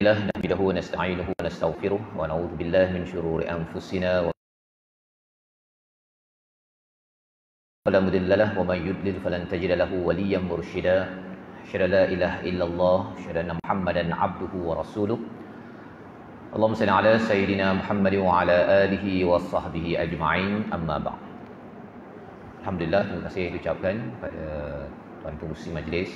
نحمده ونستعينه ونستغفره ونعوذ بالله من شرور أنفسنا ولا مضل له ومن يضلل فلن تجد له وليا مرشدا أشهد أن لا إله إلا الله أشهد أن محمدا عبده ورسوله اللهم صل على سيدنا محمد وعلى آله وصحبه أجمعين أما بعد. Alhamdulillah, terima kasih diucapkan kepada tuan pengurusi majlis,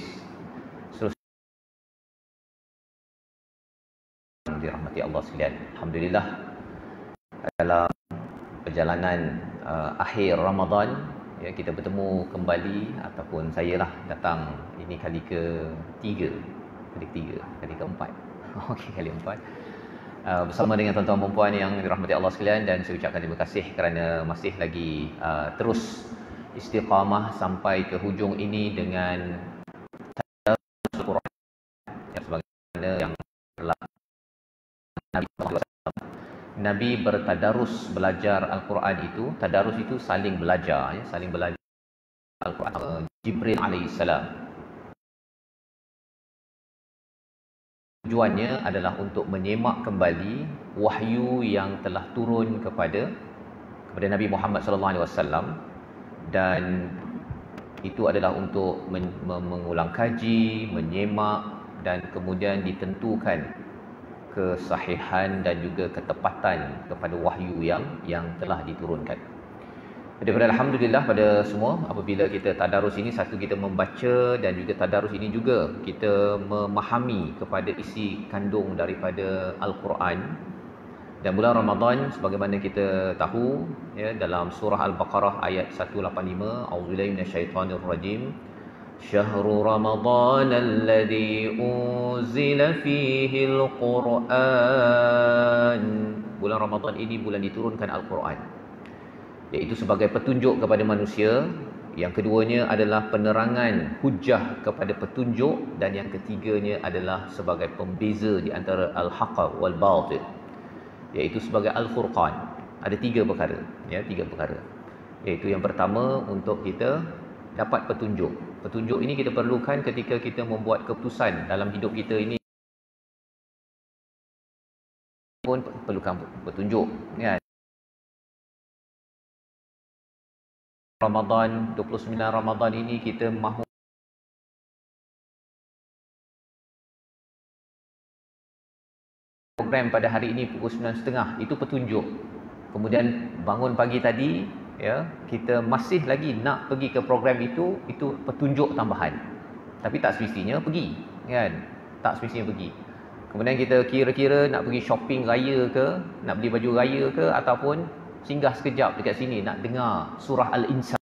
dirahmati Allah sekalian. Alhamdulillah, dalam perjalanan akhir Ramadan, ya, kita bertemu kembali, ataupun saya lah datang ini kali ketiga, kali keempat. Okey, kali keempat. Bersama dengan tuan-tuan dan puan yang dirahmati Allah sekalian, dan saya ucapkan terima kasih kerana masih lagi terus istiqamah sampai ke hujung ini dengan Al-Quran, ya, sebagaimana yang telah Nabi bertadarus belajar Al-Quran itu. Tadarus itu saling belajar, ya, saling belajar Al-Quran. Jibril alaihissalam, tujuannya adalah untuk menyemak kembali wahyu yang telah turun kepada Nabi Muhammad sallallahu alaihi wasallam, dan itu adalah untuk mengulang kaji, menyemak, dan kemudian ditentukan kesahihan dan juga ketepatan kepada wahyu yang telah diturunkan. Daripada alhamdulillah pada semua, apabila kita tadarus ini, satu kita membaca, dan juga tadarus ini juga kita memahami kepada isi kandung daripada Al-Quran. Dan bulan Ramadan, sebagaimana kita tahu, ya, dalam surah Al-Baqarah ayat 185, A'udzubillahi minasyaitonirrajim, Syahrul Ramadan alladzi unzila fihi al-Quran. Bulan Ramadan ini bulan diturunkan Al-Quran, iaitu sebagai petunjuk kepada manusia. Yang keduanya adalah penerangan hujah kepada petunjuk, dan yang ketiganya adalah sebagai pembeza di antara al-haqq wal batil, iaitu sebagai al-Furqan. Ada tiga perkara, ya, tiga perkara. Iaitu yang pertama, untuk kita dapat petunjuk. Petunjuk ini kita perlukan ketika kita membuat keputusan dalam hidup kita ini, pun perlukan petunjuk, kan? Ramadan, 29 Ramadan ini kita mahu program pada hari ini pukul 9.30, itu petunjuk. Kemudian bangun pagi tadi, ya, kita masih lagi nak pergi ke program itu petunjuk tambahan. Tapi tak semestinya pergi, kan? Tak semestinya pergi. Kemudian kita kira-kira nak pergi shopping raya ke, nak beli baju raya ke, ataupun singgah sekejap dekat sini nak dengar surah Al-Insan,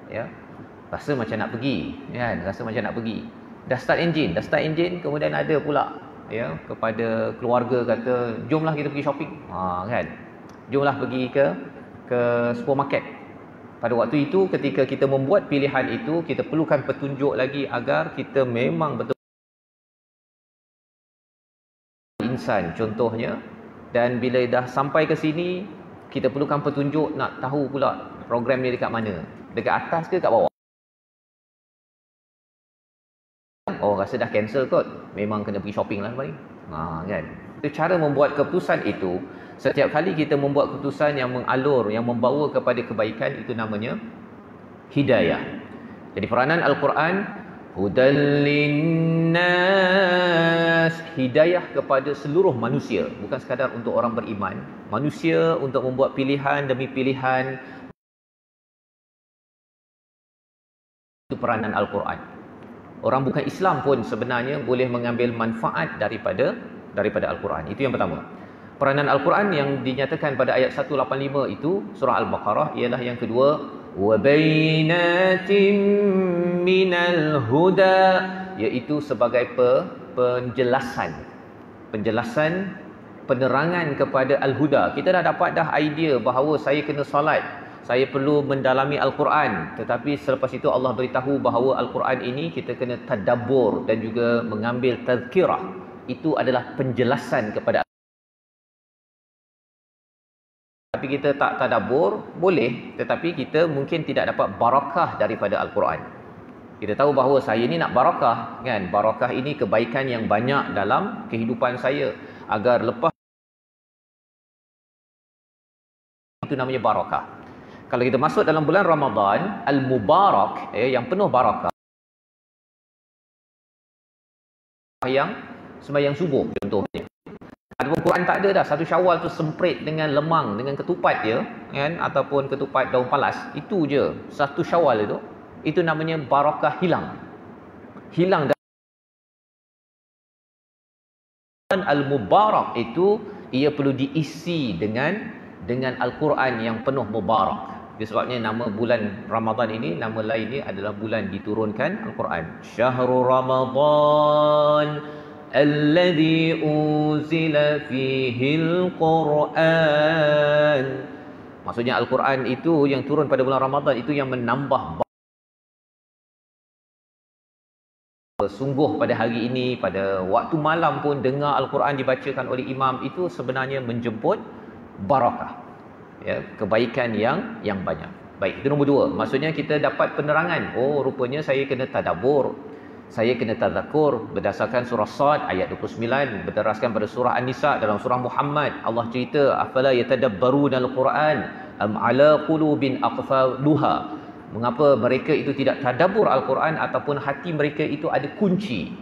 ya, rasa macam nak pergi, kan? Rasa macam nak pergi. Dah start engine, kemudian ada pula, ya, kepada keluarga kata, jomlah kita pergi shopping, kan, jomlah pergi ke supermarket. Pada waktu itu, ketika kita membuat pilihan itu, kita perlukan petunjuk lagi agar kita memang betul insan contohnya. Dan bila dah sampai ke sini, kita perlukan petunjuk, nak tahu pula program ni dekat mana, dekat atas ke kat bawah. Oh, rasa dah cancel kot, memang kena pergi shopping lah paling, kan. Itu cara membuat keputusan itu. Setiap kali kita membuat keputusan yang mengalur, yang membawa kepada kebaikan, itu namanya hidayah. Jadi peranan Al-Quran, hudal linnas, hidayah kepada seluruh manusia, bukan sekadar untuk orang beriman. Manusia untuk membuat pilihan demi pilihan, itu peranan Al-Quran. Orang bukan Islam pun sebenarnya boleh mengambil manfaat daripada Al-Quran. Itu yang pertama. Peranan Al-Quran yang dinyatakan pada ayat 185 itu, surah Al-Baqarah, ialah yang kedua, wa bainatin minal huda, iaitu sebagai penjelasan, penerangan kepada al-huda. Kita dah dapat idea bahawa saya kena solat, saya perlu mendalami Al-Quran, tetapi selepas itu Allah beritahu bahawa Al-Quran ini kita kena tadabbur dan juga mengambil tazkirah. Itu adalah penjelasan kepada. Tapi kita tak tadabbur, boleh, tetapi kita mungkin tidak dapat barakah daripada Al-Quran. Kita tahu bahawa saya ni nak barakah, kan? Barakah ini kebaikan yang banyak dalam kehidupan saya, agar lepas itu namanya barakah. Kalau kita masuk dalam bulan Ramadan al-mubarak, yang penuh barakah, yang sembahyang subuh contohnya. Adapun Quran tak ada dah. Satu Syawal tu semprit dengan lemang, dengan ketupat dia, kan? Ataupun ketupat daun palas. Itu je. Satu Syawal itu namanya barakah hilang. Hilang. Dan al-mubarak itu ia perlu diisi dengan Al-Quran yang penuh mubarak. Sebabnya nama bulan Ramadan ini, nama lainnya adalah bulan diturunkan Al-Quran. Syahrul Ramadan alladhi unzila fihil Quran. Maksudnya Al-Quran itu yang turun pada bulan Ramadan itu yang menambah. Sungguh pada hari ini, pada waktu malam pun dengar Al-Quran dibacakan oleh imam, itu sebenarnya menjemput barakah, ya, kebaikan yang banyak. Baik, itu nombor 2. Maksudnya kita dapat penerangan. Oh, rupanya saya kena tadabbur, saya kena tadzakur berdasarkan surah Sad ayat 29, berdasarkan pada surah An-Nisa. Dalam surah Muhammad Allah cerita, afala yatadabbaruna al-Quran am ala qulubin aqfaluha. Mengapa mereka itu tidak tadabbur Al-Quran, ataupun hati mereka itu ada kunci.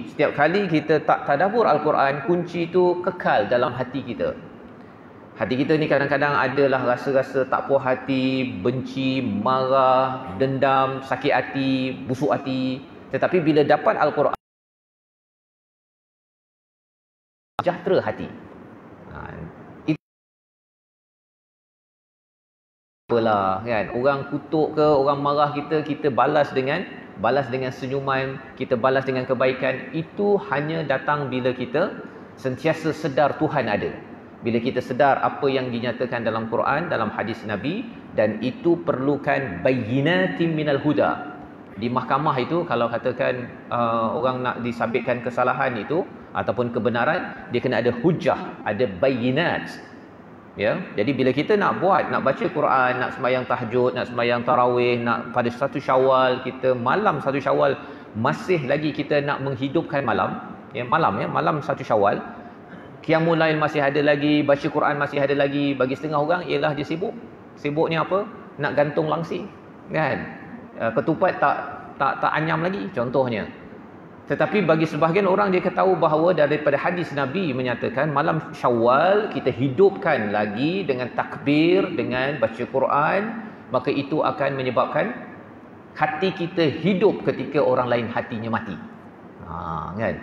Setiap kali kita tak tadabbur Al-Quran, kunci itu kekal dalam hati kita. Hati kita ni kadang-kadang adalah rasa-rasa tak puas hati, benci, marah, dendam, sakit hati, busuk hati. Tetapi bila dapat Al-Quran, sejahtera hati. Apalah, kan? Orang kutuk ke, orang marah kita balas dengan senyuman, kita balas dengan kebaikan. Itu hanya datang bila kita sentiasa sedar Tuhan ada. Bila kita sedar apa yang dinyatakan dalam Quran, dalam hadis Nabi, dan itu perlukan bayyinatin minal huda. Di mahkamah itu, kalau katakan orang nak disabitkan kesalahan itu ataupun kebenaran, dia kena ada hujah, ada bayyinat. Ya, jadi bila kita nak baca Quran, nak sembahyang tahajud, nak sembahyang tarawih, nak pada satu Syawal, kita malam satu Syawal masih lagi kita nak menghidupkan malam, malam satu Syawal, Qiyamul Lail masih ada lagi, baca Quran masih ada lagi. Bagi setengah orang ialah dia sibuk. Sibuknya apa? Nak gantung langsing, kan? Ketupat tak anyam lagi contohnya. Tetapi bagi sebahagian orang, dia tahu bahawa daripada hadis Nabi menyatakan malam Syawal kita hidupkan lagi dengan takbir, dengan baca Quran, maka itu akan menyebabkan hati kita hidup ketika orang lain hatinya mati. Kan?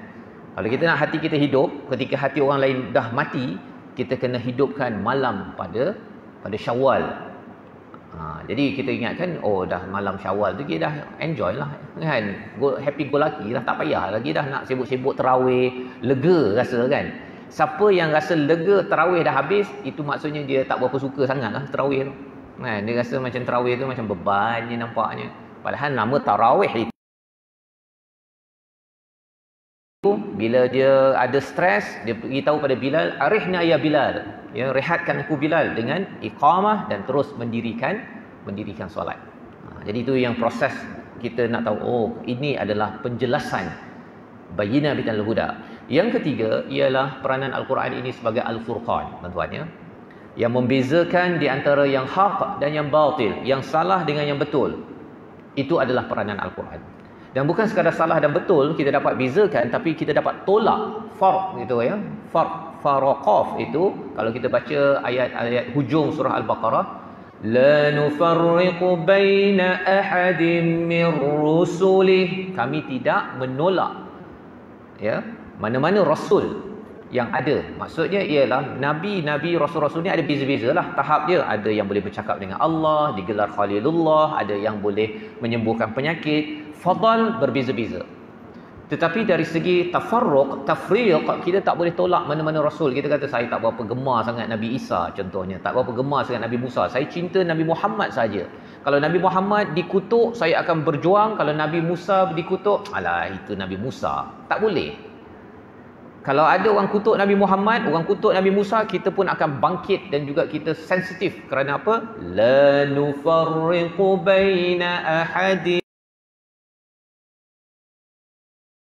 Kalau kita nak hati kita hidup ketika hati orang lain dah mati, kita kena hidupkan malam pada Syawal. Jadi kita ingatkan, oh dah malam Syawal tu kita dah enjoy lah, kan? Happy go lucky lah, tak payah lagi dah nak sibuk-sibuk tarawih, lega rasa, kan? Siapa yang rasa lega tarawih dah habis, itu maksudnya dia tak berapa suka sangat lah tarawih tu, kan? Dia rasa macam tarawih tu macam bebannya nampaknya. Padahal nama tarawih itu, bila dia ada stres, dia beritahu pada Bilal, arihna ya Bilal, ya, rehatkan aku Bilal, dengan iqamah dan terus mendirikan solat. Jadi itu yang proses kita nak tahu, oh ini adalah penjelasan bayyinah bitanil huda. Yang ketiga ialah peranan Al-Quran ini sebagai Al-Furqan, tuan-tuan, ya, yang membezakan di antara yang haq dan yang batil, yang salah dengan yang betul. Itu adalah peranan Al-Quran. Dan bukan sekadar salah dan betul kita dapat bezakan, tapi kita dapat tolak farq gitu, ya. Faraqaf itu kalau kita baca ayat-ayat hujung surah Al-Baqarah, la nufarriqu baina ahadin min rusulih, kami tidak menolak, ya, mana-mana rasul yang ada. Maksudnya ialah nabi-nabi, rasul-rasul ni ada beza-bezalah tahap dia. Ada yang boleh bercakap dengan Allah, digelar Khalilullah, ada yang boleh menyembuhkan penyakit, fadal berbeza-beza. Tetapi dari segi tafarruq, tafriq, kita tak boleh tolak mana-mana rasul. Kita kata saya tak berapa gemar sangat Nabi Isa contohnya, tak berapa gemar sangat Nabi Musa, saya cinta Nabi Muhammad saja. Kalau Nabi Muhammad dikutuk, saya akan berjuang. Kalau Nabi Musa dikutuk, alah itu Nabi Musa. Tak boleh. Kalau ada orang kutuk Nabi Muhammad, orang kutuk Nabi Musa, kita pun akan bangkit dan juga kita sensitif. Kerana apa? La nufarriqu baina ahadin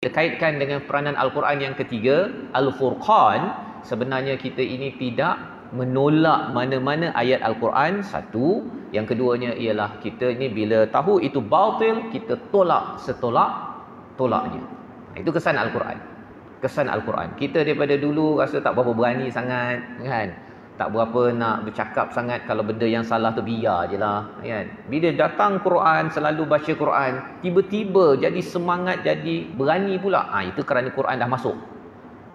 kaitkan dengan peranan Al-Quran yang ketiga, Al-Furqan, sebenarnya kita ini tidak menolak mana-mana ayat Al-Quran, satu. Yang keduanya ialah kita ni bila tahu itu batil, kita tolak setolak-tolaknya. Itu kesan Al-Quran. Kesan Al-Quran. Kita daripada dulu rasa tak berapa berani sangat, kan? Tak berapa nak bercakap sangat, kalau benda yang salah tu biar je lah, kan? Bila datang Quran, selalu baca Quran, tiba-tiba jadi semangat, jadi berani pula. Itu kerana Quran dah masuk.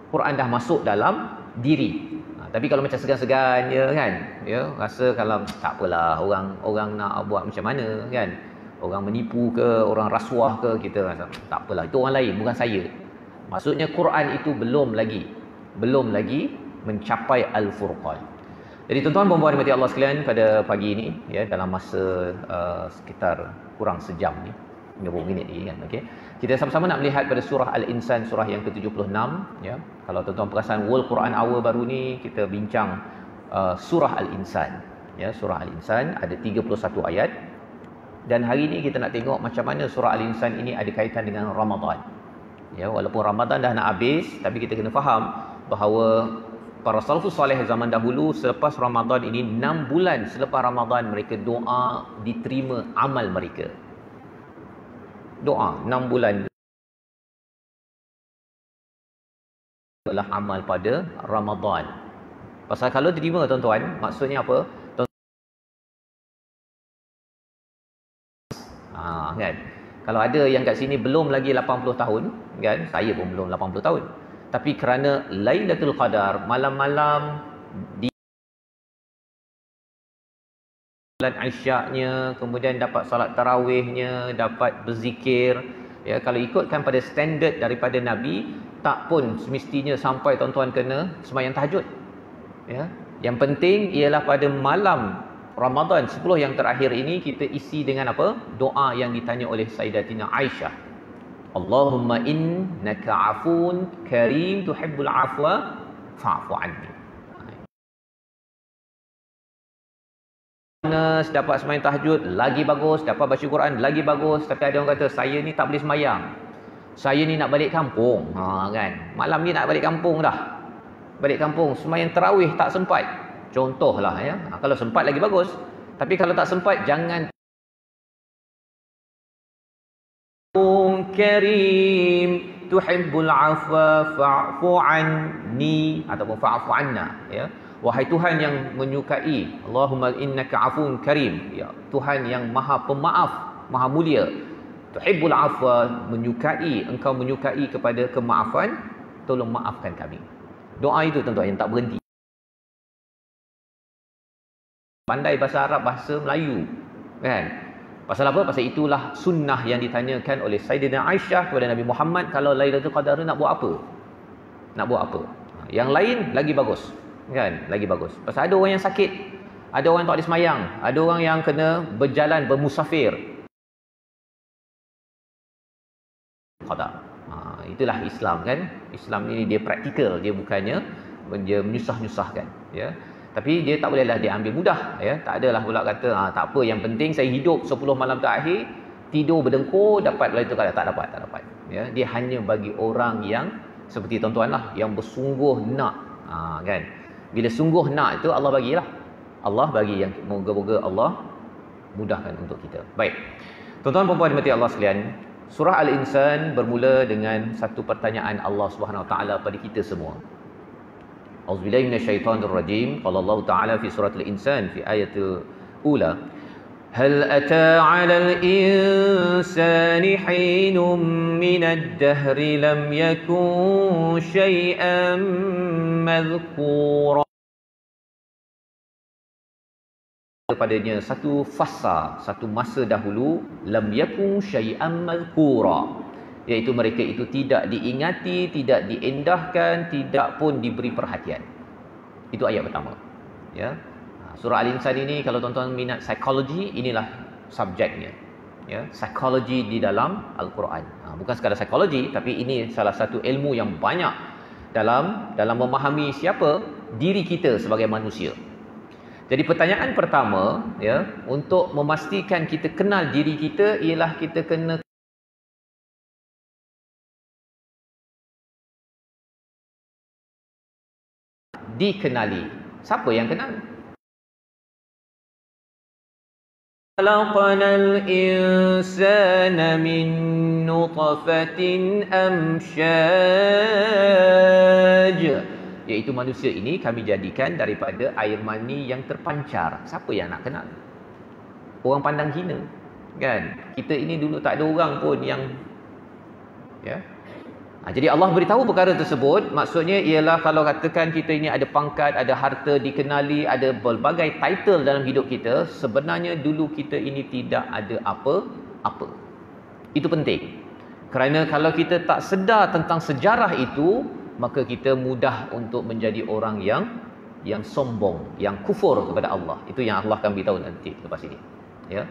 Quran dah masuk dalam diri. Tapi kalau macam segan-segan je, kan, ya, rasa kalau tak apalah, orang nak buat macam mana, kan, orang menipu ke, orang rasuah ke, kita rasa tak apalah, itu orang lain, bukan saya. Maksudnya Quran itu belum lagi mencapai Al-Furqan. Jadi tuan-tuan dan puan dimati Allah sekalian, pada pagi ini, ya, dalam masa sekitar kurang sejam ni, 20 minit ni, kan, okey. Kita sama-sama nak melihat pada surah Al-Insan, surah yang ke-76, ya. Kalau tuan-tuan perasan World Quran Hour baru ni, kita bincang surah Al-Insan, ya. Surah Al-Insan ada 31 ayat, dan hari ni kita nak tengok macam mana surah Al-Insan ini ada kaitan dengan Ramadan. Ya, walaupun Ramadan dah nak habis, tapi kita kena faham bahawa para salafus soleh zaman dahulu, selepas Ramadan ini, 6 bulan selepas Ramadan, mereka doa diterima amal mereka. Doa 6 bulan adalah amal pada Ramadan. Pasal kalau terima, tuan-tuan, maksudnya apa? Kan? Kalau ada yang kat sini belum lagi 80 tahun, kan? Saya pun belum 80 tahun. Tapi kerana Lailatul Qadar, malam-malam di bulan Aisyaknya, kemudian dapat salat tarawihnya, dapat berzikir, ya, kalau ikutkan pada standard daripada Nabi, tak pun semestinya sampai tuan-tuan kena sembahyang tahajud, ya. Yang penting ialah pada malam Ramadan 10 yang terakhir ini, kita isi dengan apa? Doa yang ditanya oleh Sayyidatina Aisyah. Allahumma innaka afun karim tuhibbul afwa fa'fu anni. Dapat sembahyang tahajud lagi bagus, dapat baca Quran lagi bagus. Tapi ada orang kata, saya ni tak boleh sembahyang, saya ni nak balik kampung, kan, malam ni nak balik kampung dah, balik kampung, sembahyang tarawih tak sempat, contohlah, ya. Kalau sempat lagi bagus, tapi kalau tak sempat, jangan. Karim tuhibbul afwa fa'fu anni ataupun fa'fu anna, ya. Wahai Tuhan yang menyukai, Allahumma innaka afun karim, ya, Tuhan yang maha pemaaf, maha mulia. Tuhibbul afwa, menyukai, engkau menyukai kepada kemaafan, tolong maafkan kami. Doa itu tuan-tuan yang tak berhenti. Pandai bahasa Arab, bahasa Melayu, kan? Pasal apa? Pasal itulah sunnah yang ditanyakan oleh Sayyidina Aisyah kepada Nabi Muhammad, kalau Lailatul Qadar nak buat apa? Nak buat apa? Yang lain lagi bagus, kan? Lagi bagus. Pasal ada orang yang sakit, ada orang yang tak boleh semayang, ada orang yang kena berjalan, bermusafir. Qadar. Itulah Islam, kan? Islam ini dia praktikal, dia bukannya dia menyusah-nyusahkan, ya. Tapi dia tak bolehlah dia ambil mudah, ya. Tak adalah pula kata tak apa, yang penting saya hidup 10 malam terakhir, tidur berdengkur, dapat Lailatul Qadar. Tak dapat, ya. Dia hanya bagi orang yang seperti tuan-tuan lah, yang bersungguh nak, kan. Bila sungguh nak itu, Allah bagilah. Allah bagi, yang moga-moga Allah mudahkan untuk kita. Baik. Tuan-tuan dan puan dimati Allah sekalian, surah Al-Insan bermula dengan satu pertanyaan Allah Subhanahu Wa Taala pada kita semua. Auzubillahi minasyaitonir rajim. Qala Allah Ta'ala fi surah Al-Insan fi ayat ula, hal ata 'alal insani hinun minad dahri lam yakun syai'an madhkura. Padanya satu fasa, satu masa dahulu, lam yakun syai'an madhkura, iaitu mereka itu tidak diingati, tidak diendahkan, tidak pun diberi perhatian. Itu ayat pertama, ya. Surah Al-Insan ini, kalau tuan-tuan minat psikologi, inilah subjeknya, ya. Psikologi di dalam Al-Quran. Bukan sekadar psikologi, tapi ini salah satu ilmu yang banyak dalam memahami siapa diri kita sebagai manusia. Jadi pertanyaan pertama, ya, untuk memastikan kita kenal diri kita, ialah kita kena dikenali. Siapa yang kenal? Khalaqanal insana min nutfatin amsyaj. Iaitu manusia ini kami jadikan daripada air mani yang terpancar. Siapa yang nak kenal? Orang pandang hina. Kan? Kita ini dulu tak ada orang pun yang jadi Allah beritahu perkara tersebut, maksudnya ialah kalau katakan kita ini ada pangkat, ada harta, dikenali, ada berbagai title dalam hidup kita, sebenarnya dulu kita ini tidak ada apa-apa. Itu penting. Kerana kalau kita tak sedar tentang sejarah itu, maka kita mudah untuk menjadi orang yang sombong, yang kufur kepada Allah. Itu yang Allah akan beritahu nanti lepas ini. Ya.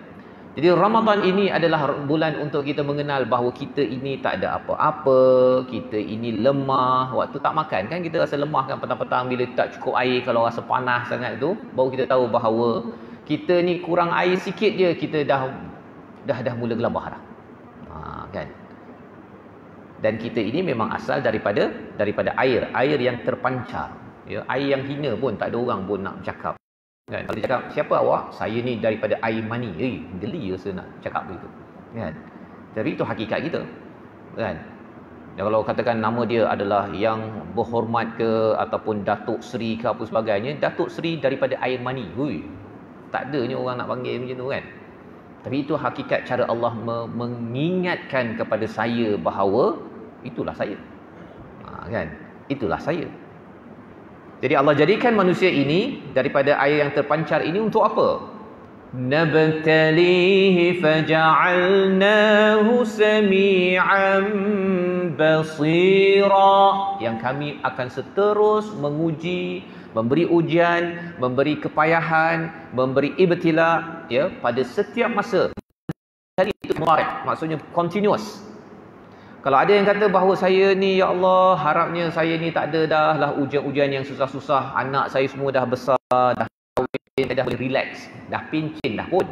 Jadi Ramadan ini adalah bulan untuk kita mengenal bahawa kita ini tak ada apa-apa, kita ini lemah. Waktu tak makan kan kita rasa lemah kan, petang-petang bila tak cukup air, kalau rasa panas sangat tu, baru kita tahu bahawa kita ni kurang air sikit je, kita dah mula gelabah dah. Kan? Dan kita ini memang asal daripada air yang terpancar. Ya, air yang hina pun tak ada orang pun nak bercakap. Kan? Kalau dia cakap, siapa awak? Saya ni daripada air mani. Geli rasa nak cakap begitu. Kan? Jadi itu hakikat kita. Kan? Dan kalau katakan nama dia adalah yang berhormat ke, ataupun Datuk Seri ke apa sebagainya, Datuk Seri daripada air mani. Tak adanya orang nak panggil macam tu kan. Tapi itu hakikat cara Allah mengingatkan kepada saya bahawa itulah saya. Kan? Itulah saya. Jadi Allah jadikan manusia ini daripada air yang terpancar ini untuk apa? Nabtalihi faja'alnahu sami'an basira. Yang kami akan seterus menguji, memberi ujian, memberi kepayahan, memberi ibtila, ya, pada setiap masa. Jadi itu mubarak, maksudnya continuous. Kalau ada yang kata bahawa saya ni, ya Allah, harapnya saya ni tak ada dah lah ujian-ujian yang susah-susah, anak saya semua dah besar, dah kahwin, dah boleh relax, dah pincin dah pun.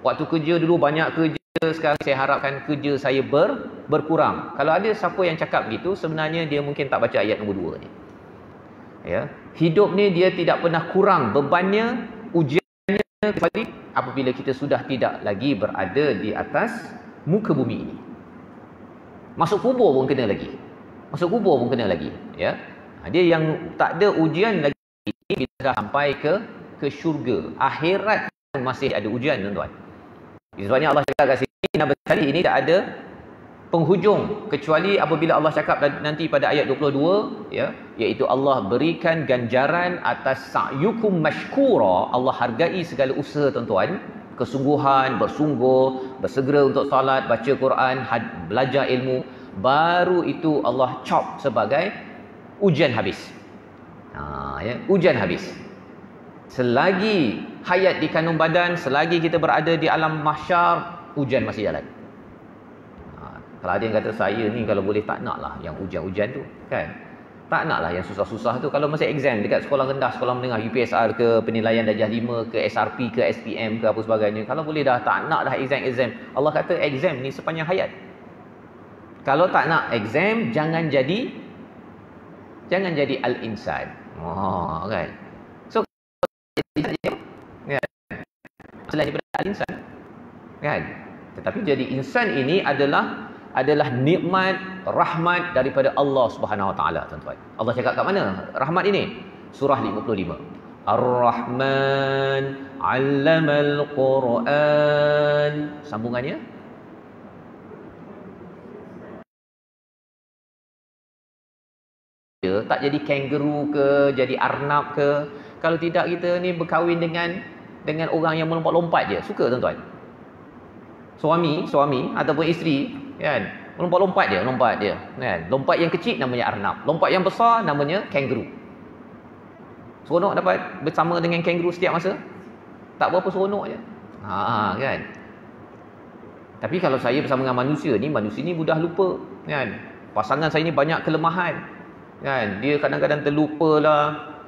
Waktu kerja dulu banyak kerja, sekarang saya harapkan kerja saya berkurang. Kalau ada siapa yang cakap gitu, sebenarnya dia mungkin tak baca ayat nombor 2 ni. Ya, hidup ni dia tidak pernah kurang bebannya, ujiannya, kecuali apabila kita sudah tidak lagi berada di atas muka bumi ini. Masuk kubur pun kena lagi. Masuk kubur pun kena lagi, ya. Dia yang tak ada ujian lagi bila dah sampai ke syurga. Akhirat masih ada ujian, tuan-tuan. Sebabnya Allah cakap kat sini, nabtali ini tak ada penghujung kecuali apabila Allah cakap nanti pada ayat 22, ya, iaitu Allah berikan ganjaran atas sa'yukum mashkura. Allah hargai segala usaha, tuan-tuan, kesungguhan, bersungguh, bersegera untuk salat, baca Quran, belajar ilmu, baru itu Allah chop sebagai ujian habis. Ya, ujian habis. Selagi hayat di kandung badan, selagi kita berada di alam mahsyar, ujian masih jalan. Kalau ada yang kata, saya ni kalau boleh tak nak lah yang ujian-ujian tu, kan? Tak nak lah yang susah-susah tu. Kalau masa exam dekat sekolah rendah, sekolah menengah, UPSR ke, penilaian darjah 5 ke, SRP ke, SPM ke, apa sebagainya, kalau boleh dah tak nak dah exam. Allah kata exam ni sepanjang hayat. Kalau tak nak exam, jangan jadi al-insan. Kan? So kan, selain daripada al-insan, kan? Tetapi jadi insan ini adalah nikmat, rahmat daripada Allah Subhanahu Wa Taala, tuan-tuan. Allah cakap kat mana rahmat ini? Surah 55. Ar-Rahman 'allamal Quran. Sambungannya, tak jadi kangaroo ke, jadi arnab ke. Kalau tidak, kita ni berkahwin dengan orang yang melompat-lompat je. Suka, tuan-tuan? Suami ataupun isteri, kan, lompat dia, kan. Lompat yang kecil namanya arnab, lompat yang besar namanya kangaroo. Seronok dapat bersama dengan kangaroo setiap masa? Tak berapa seronok je. Kan. Tapi kalau saya bersama dengan manusia ni mudah lupa, kan. Pasangan saya ni banyak kelemahan, kan. Dia kadang-kadang terlupalah.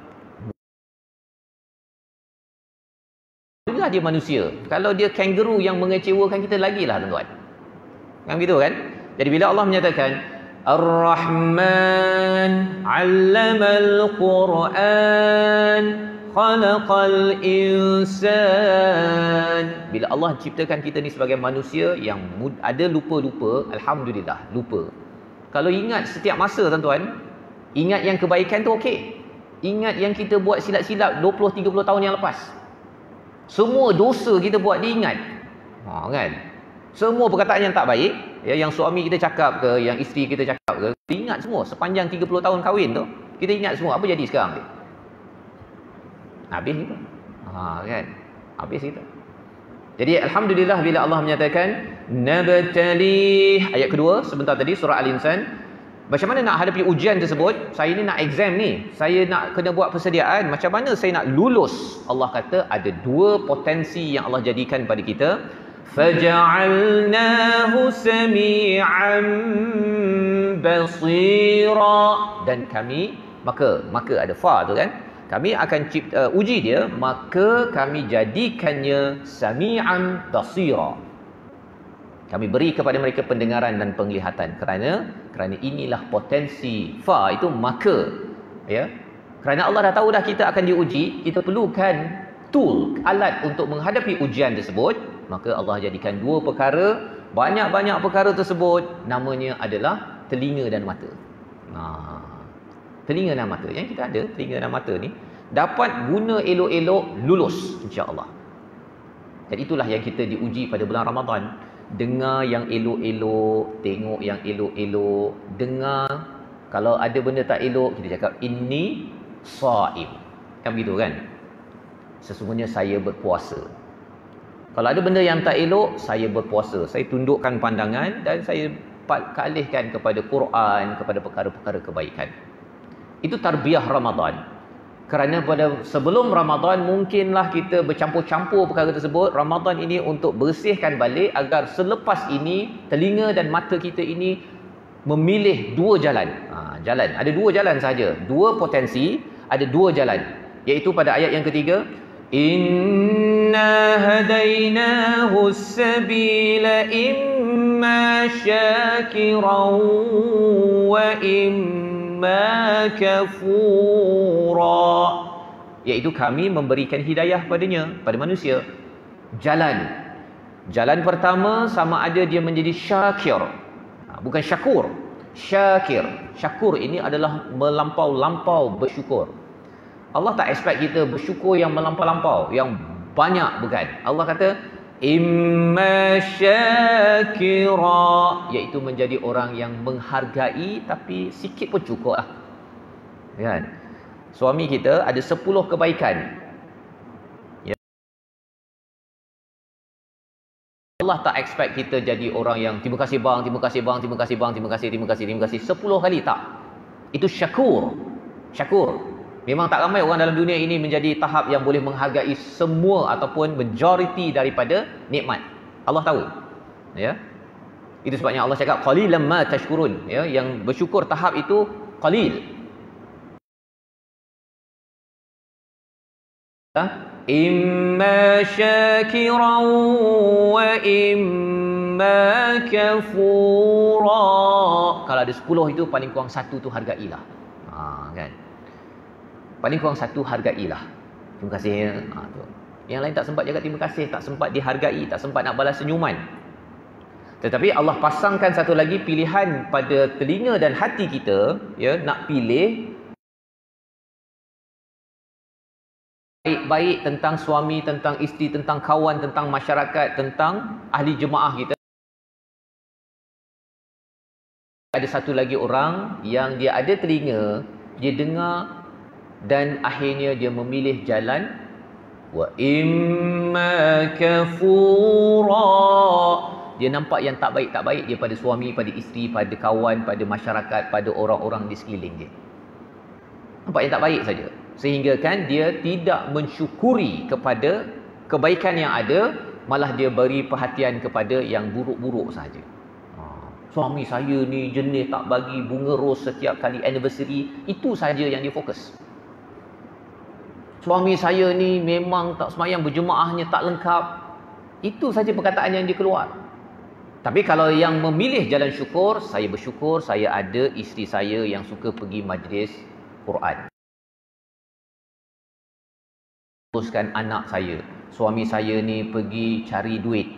Dia manusia. Kalau dia kangaroo yang mengecewakan kita, lagilah, tuan-tuan. Kan begitu, kan? Jadi bila Allah menyatakan Ar-Rahman 'allamal Quran khalaqal insan. Bila Allah ciptakan kita ni sebagai manusia yang ada lupa-lupa, alhamdulillah, lupa. Kalau ingat setiap masa tuan-tuan, ingat yang kebaikan tu okey. Ingat yang kita buat silap-silap 20-30 tahun yang lepas. Semua dosa kita buat diingat. Kan? Semua perkataan yang tak baik, ya, yang suami kita cakap ke, yang isteri kita cakap ke, kita ingat semua sepanjang 30 tahun kahwin tu. Kita ingat semua. Apa jadi sekarang ni? Habis kita. Kan? Habis kita. Jadi alhamdulillah bila Allah menyatakan nabtalih, ayat kedua sebentar tadi surah Al-Insan, macam mana nak hadapi ujian tersebut? Saya ni nak exam ni, saya nak kena buat persediaan, macam mana saya nak lulus? Allah kata ada dua potensi yang Allah jadikan pada kita. Faja'alnahu sami'an basira, dan kami maka ada fa tu kan, kami akan uji dia, maka kami jadikannya sami'an basira. Kami beri kepada mereka pendengaran dan penglihatan, kerana inilah potensi fa itu maka, ya. Kerana Allah dah tahu dah kita akan diuji, kita perlukan tool, alat untuk menghadapi ujian tersebut, maka Allah jadikan dua perkara, banyak-banyak perkara tersebut namanya adalah telinga dan mata. Telinga dan mata yang kita ada, telinga dan mata ni dapat guna elok-elok, lulus insya-Allah. Dan itulah yang kita diuji pada bulan Ramadan. Dengar yang elok-elok, tengok yang elok-elok, dengar kalau ada benda tak elok, kita cakap inni shaim. Kan begitu kan? Sesungguhnya saya berpuasa. Kalau ada benda yang tak elok, saya berpuasa. Saya tundukkan pandangan dan saya alihkan kepada Quran, kepada perkara-perkara kebaikan. Itu tarbiyah Ramadan. Kerana pada sebelum Ramadan mungkinlah kita bercampur-campur perkara tersebut. Ramadan ini untuk bersihkan balik agar selepas ini telinga dan mata kita ini memilih dua jalan. Jalan. Ada dua jalan saja. Dua potensi, ada dua jalan. Iaitu pada ayat yang ketiga, Inna hadainahu as-sabila imma syakiran wa imma kafura. Iaitu kami memberikan hidayah padanya, pada manusia. Jalan pertama sama ada dia menjadi syakir, bukan syakur. Syakur ini adalah melampau-lampau bersyukur. Allah tak expect kita bersyukur yang melampau-lampau, yang banyak, bukan. Allah kata imma syakira, iaitu menjadi orang yang menghargai, tapi sikit pun cukup lah. Kan? Suami kita ada 10 kebaikan, ya. Allah tak expect kita jadi orang yang terima kasih bang, terima kasih bang, terima kasih bang, terima kasih 10 kali, tak. Itu syakur. Memang tak ramai orang dalam dunia ini menjadi tahap yang boleh menghargai semua ataupun majoriti daripada nikmat. Allah tahu. Ya. Itu sebabnya Allah cakap qalilan ma tashkurun, ya, yang bersyukur tahap itu qalil. Imma syakiran wa imma kafura. Kalau ada 10 itu paling kurang 1 tu hargailah. Kan? Paling kurang 1 hargailah. Terima kasih. Tu. Yang lain tak sempat jaga terima kasih, tak sempat dihargai, tak sempat nak balas senyuman. Tetapi Allah pasangkan satu lagi pilihan pada telinga dan hati kita, ya, nak pilih baik-baik tentang suami, tentang isteri, tentang kawan, tentang masyarakat, tentang ahli jemaah kita. Ada satu lagi orang yang dia ada telinga, dia dengar, dan akhirnya dia memilih jalan wa imma kafura. Dia nampak yang tak baik dia pada suami, pada isteri, pada kawan, pada masyarakat, pada orang-orang di sekeliling dia. Nampak yang tak baik saja. Sehingga kan dia tidak mensyukuri kepada kebaikan yang ada, malah dia beri perhatian kepada yang buruk-buruk saja. Suami saya ni jenis tak bagi bunga ros setiap kali anniversary, itu saja yang dia fokus. Suami saya ni memang tak semayang berjemaahnya tak lengkap. Itu saja perkataan yang dia keluar. Tapi kalau yang memilih jalan syukur, saya bersyukur saya ada isteri saya yang suka pergi majlis Quran. Teruskan anak saya. Suami saya ni pergi cari duit.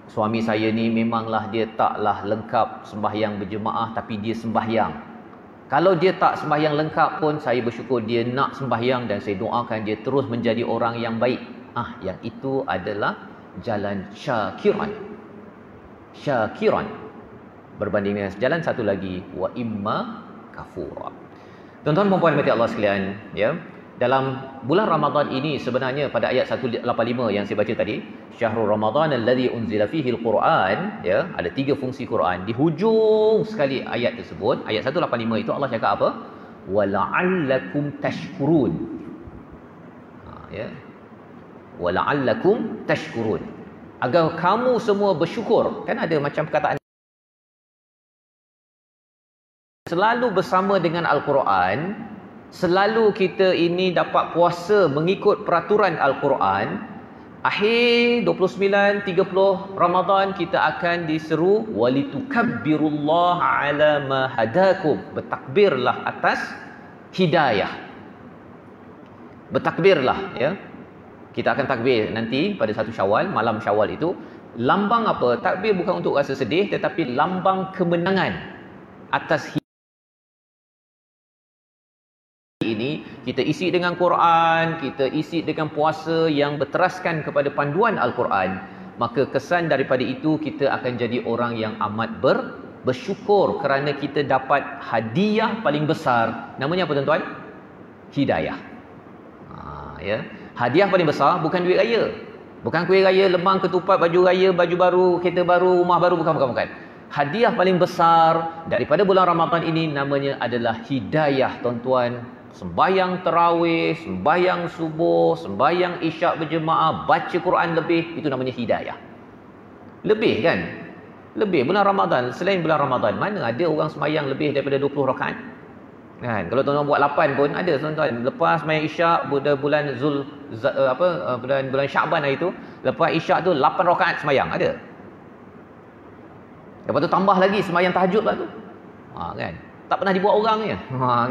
Suami saya ni memanglah dia taklah lengkap sembahyang berjemaah, tapi dia sembahyang. Kalau dia tak sembahyang lengkap pun, saya bersyukur dia nak sembahyang dan saya doakan dia terus menjadi orang yang baik. Yang itu adalah jalan syakiran. Syakiran. Berbanding dengan jalan satu lagi, wa imma kafura. Tuan-tuan dan puan mati Allah sekalian, ya. Dalam bulan Ramadan ini sebenarnya pada ayat 185 yang saya baca tadi, syahrul ramadan alladhi unzila fihi al-Quran, ya, ada 3 fungsi Quran. Di hujung sekali ayat tersebut, ayat 185 itu Allah cakap apa? Wala'allakum tashkurun. Ya. Wala'allakum tashkurun. Agar kamu semua bersyukur. Kan ada macam perkataan selalu bersama dengan Al-Quran. Selalu kita ini dapat puasa mengikut peraturan Al-Quran. Akhir 29, 30 Ramadan kita akan diseru walitukabbirullaha ala ma hadakum. Bertakbirlah atas hidayah. Bertakbirlah, ya. Kita akan takbir nanti pada 1 Syawal, malam Syawal itu. Lambang apa? Takbir bukan untuk rasa sedih, tetapi lambang kemenangan atas ini. Kita isi dengan Quran, kita isi dengan puasa yang berteraskan kepada panduan Al-Quran. Maka kesan daripada itu, kita akan jadi orang yang amat bersyukur kerana kita dapat hadiah paling besar. Namanya apa tuan-tuan? Hidayah. Ya. Hadiah paling besar bukan duit raya. Bukan kuih raya, lemang, ketupat, baju raya, baju baru, kereta baru, rumah baru, bukan. Hadiah paling besar daripada bulan Ramadan ini namanya adalah hidayah, tuan-tuan. Sembahyang tarawih, sembahyang subuh, sembahyang isyak berjemaah, baca Quran lebih, itu namanya hidayah. Lebih kan? Lebih bulan Ramadan, selain bulan Ramadan, mana ada orang sembahyang lebih daripada 20 rakaat? Kan, kalau tuan-tuan buat 8 pun ada, tuan-tuan. Lepas sembahyang isyak bulan bulan Syaban hari tu, lepas isyak tu 8 rakaat sembahyang ada. Lepas tu tambah lagi sembahyang tahajud lah tu. Kan? Tak pernah dibuat orang ni.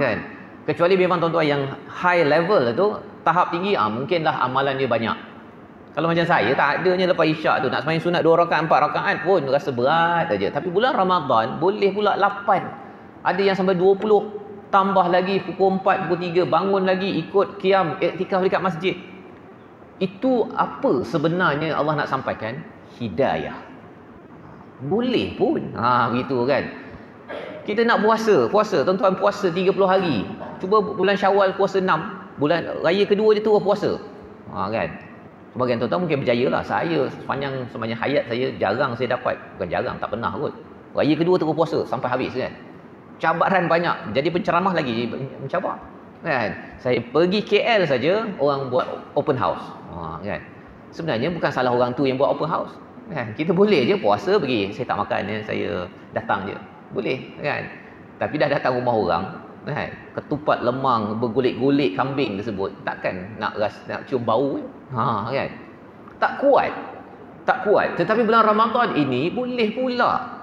Kan? Kecuali memang tuan-tuan yang high level tu, tahap tinggi, mungkinlah amalan dia banyak. Kalau macam saya, tak adanya lepas isyak tu nak sembahyang sunat 2 rakaat, 4 rakaat pun rasa berat aja. Tapi bulan Ramadan boleh pula 8. Ada yang sampai 20. Tambah lagi pukul 4, pukul 3, bangun lagi ikut qiyam, iktikaf dekat masjid. Itu apa sebenarnya Allah nak sampaikan? Hidayah. Boleh pun. Begitu kan. Kita nak puasa, tuan-tuan, puasa 30 hari. Cuba bulan Syawal puasa 6, bulan raya kedua dia terus puasa. Kan. Sebagian tuan-tuan mungkin berjaya lah. Saya sepanjang hayat saya jarang saya dapat. Bukan jarang, tak pernah kot. Raya kedua terus puasa sampai habis kan. Cabaran banyak. Jadi penceramah lagi mencabar. Kan? Saya pergi KL saja, orang buat open house. Kan? Sebenarnya bukan salah orang tu yang buat open house. Kan? Kita boleh je puasa pergi. Saya tak makan, saya datang je. Boleh. Kan? Tapi dah datang rumah orang. Kan? Ketupat lemang, bergolek-golek kambing tersebut. Takkan nak cium bau. Kan? Tak kuat. Tetapi bulan Ramadan ini boleh pula.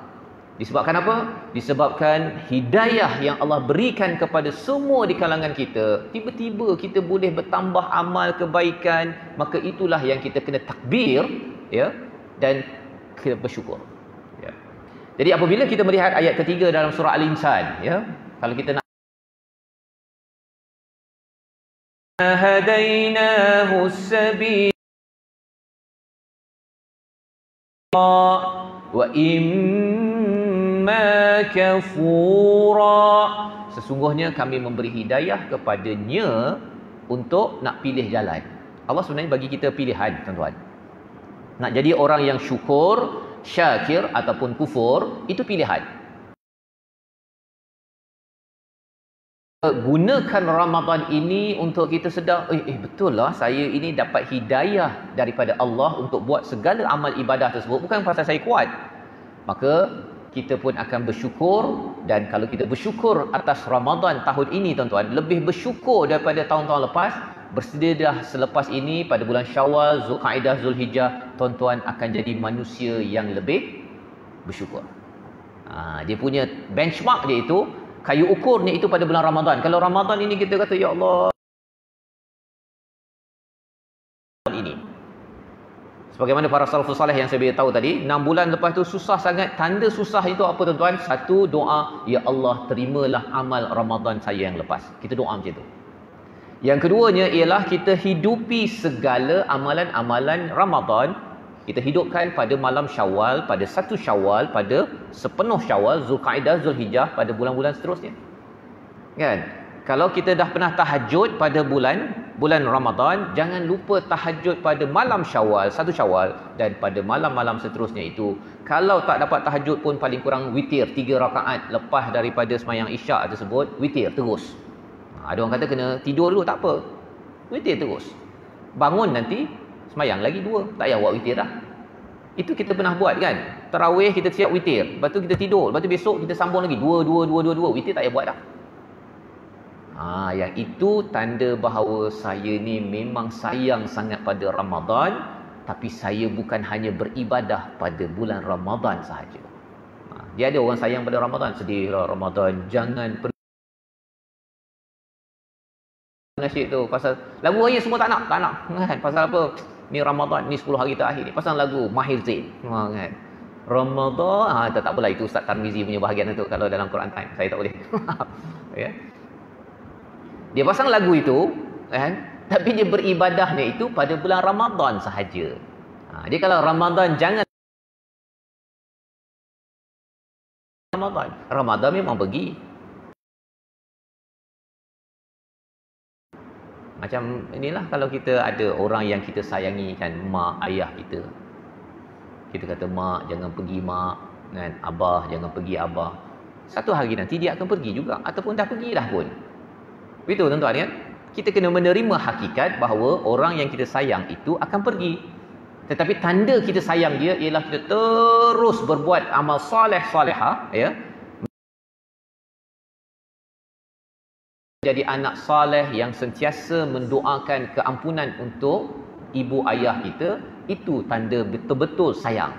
Disebabkan apa? Disebabkan hidayah yang Allah berikan kepada semua di kalangan kita. Tiba-tiba kita boleh bertambah amal kebaikan. Maka itulah yang kita kena takbir, ya, dan kita bersyukur. Ya. Jadi apabila kita melihat ayat ketiga dalam surah Al-Insan, ya, kalau kita nak hadainahu sabil wa kafura, sesungguhnya kami memberi hidayah kepadanya untuk nak pilih jalan. Allah sebenarnya bagi kita pilihan, tuan-tuan. Nak jadi orang yang syukur, syakir ataupun kufur, itu pilihan. Gunakan Ramadan ini untuk kita sedar, betul lah, saya ini dapat hidayah daripada Allah untuk buat segala amal ibadah tersebut, bukan pasal saya kuat. Maka kita pun akan bersyukur. Dan kalau kita bersyukur atas Ramadan tahun ini, tuan-tuan, lebih bersyukur daripada tahun-tahun lepas, bersedialah selepas ini pada bulan Syawal, Zulkaidah, Zulhijjah, tuan-tuan akan jadi manusia yang lebih bersyukur. Dia punya benchmark dia itu, kayu ukurnya itu pada bulan Ramadan. Kalau Ramadan ini kita kata, ya Allah, ini. Sebagaimana para salafus salih yang saya beritahu tadi, 6 bulan lepas tu susah sangat. Tanda susah itu apa tuan-tuan? Satu, doa, ya Allah terimalah amal Ramadan saya yang lepas. Kita doa macam tu. Yang keduanya ialah kita hidupi segala amalan-amalan Ramadan. Kita hidupkan pada malam Syawal, pada 1 Syawal, pada sepenuh Syawal, Zulkaidah, Zulhijjah, pada bulan-bulan seterusnya. Kan? Kalau kita dah pernah tahajud pada bulan Ramadan, jangan lupa tahajud pada malam Syawal, 1 Syawal, dan pada malam-malam seterusnya itu. Kalau tak dapat tahajud pun paling kurang witir 3 rakaat lepas daripada sembahyang Isyak tersebut, witir terus. Ada orang kata kena tidur dulu, tak apa. Witir terus. Bangun nanti sembahyang lagi 2, tak payah buat witir dah. Itu kita pernah buat kan? Tarawih kita siap witir, lepas tu kita tidur, lepas tu besok kita sambung lagi 2, witir tak payah buat dah. Yang itu tanda bahawa saya ni memang sayang sangat pada Ramadan, tapi saya bukan hanya beribadah pada bulan Ramadan sahaja. Dia ada orang sayang pada Ramadan, sedihlah Ramadan, jangan pergi nasyid tu pasal lagu raya semua tak nak kan? Pasal apa? Ni Ramadan, ni 10 hari terakhir ni pasal lagu Mahir Zain kan? Ramadan, tak apalah, itu Ustaz Tarmizi punya bahagian tu kalau dalam Quran Time, saya tak boleh. Ya. Dia pasang lagu itu kan, tapi dia beribadahnya itu pada bulan Ramadan sahaja. Dia kalau Ramadan jangan Ramadan memang pergi. Macam inilah kalau kita ada orang yang kita sayangi kan, mak ayah kita. Kita kata mak jangan pergi mak, kan, abah jangan pergi abah. Satu hari nanti dia akan pergi juga ataupun dah pergi dah pun. Betul tuan-tuan kan? Kita kena menerima hakikat bahawa orang yang kita sayang itu akan pergi. Tetapi tanda kita sayang dia ialah kita terus berbuat amal soleh-solehah, ya. Jadi anak soleh yang sentiasa mendoakan keampunan untuk ibu ayah kita, itu tanda betul-betul sayang.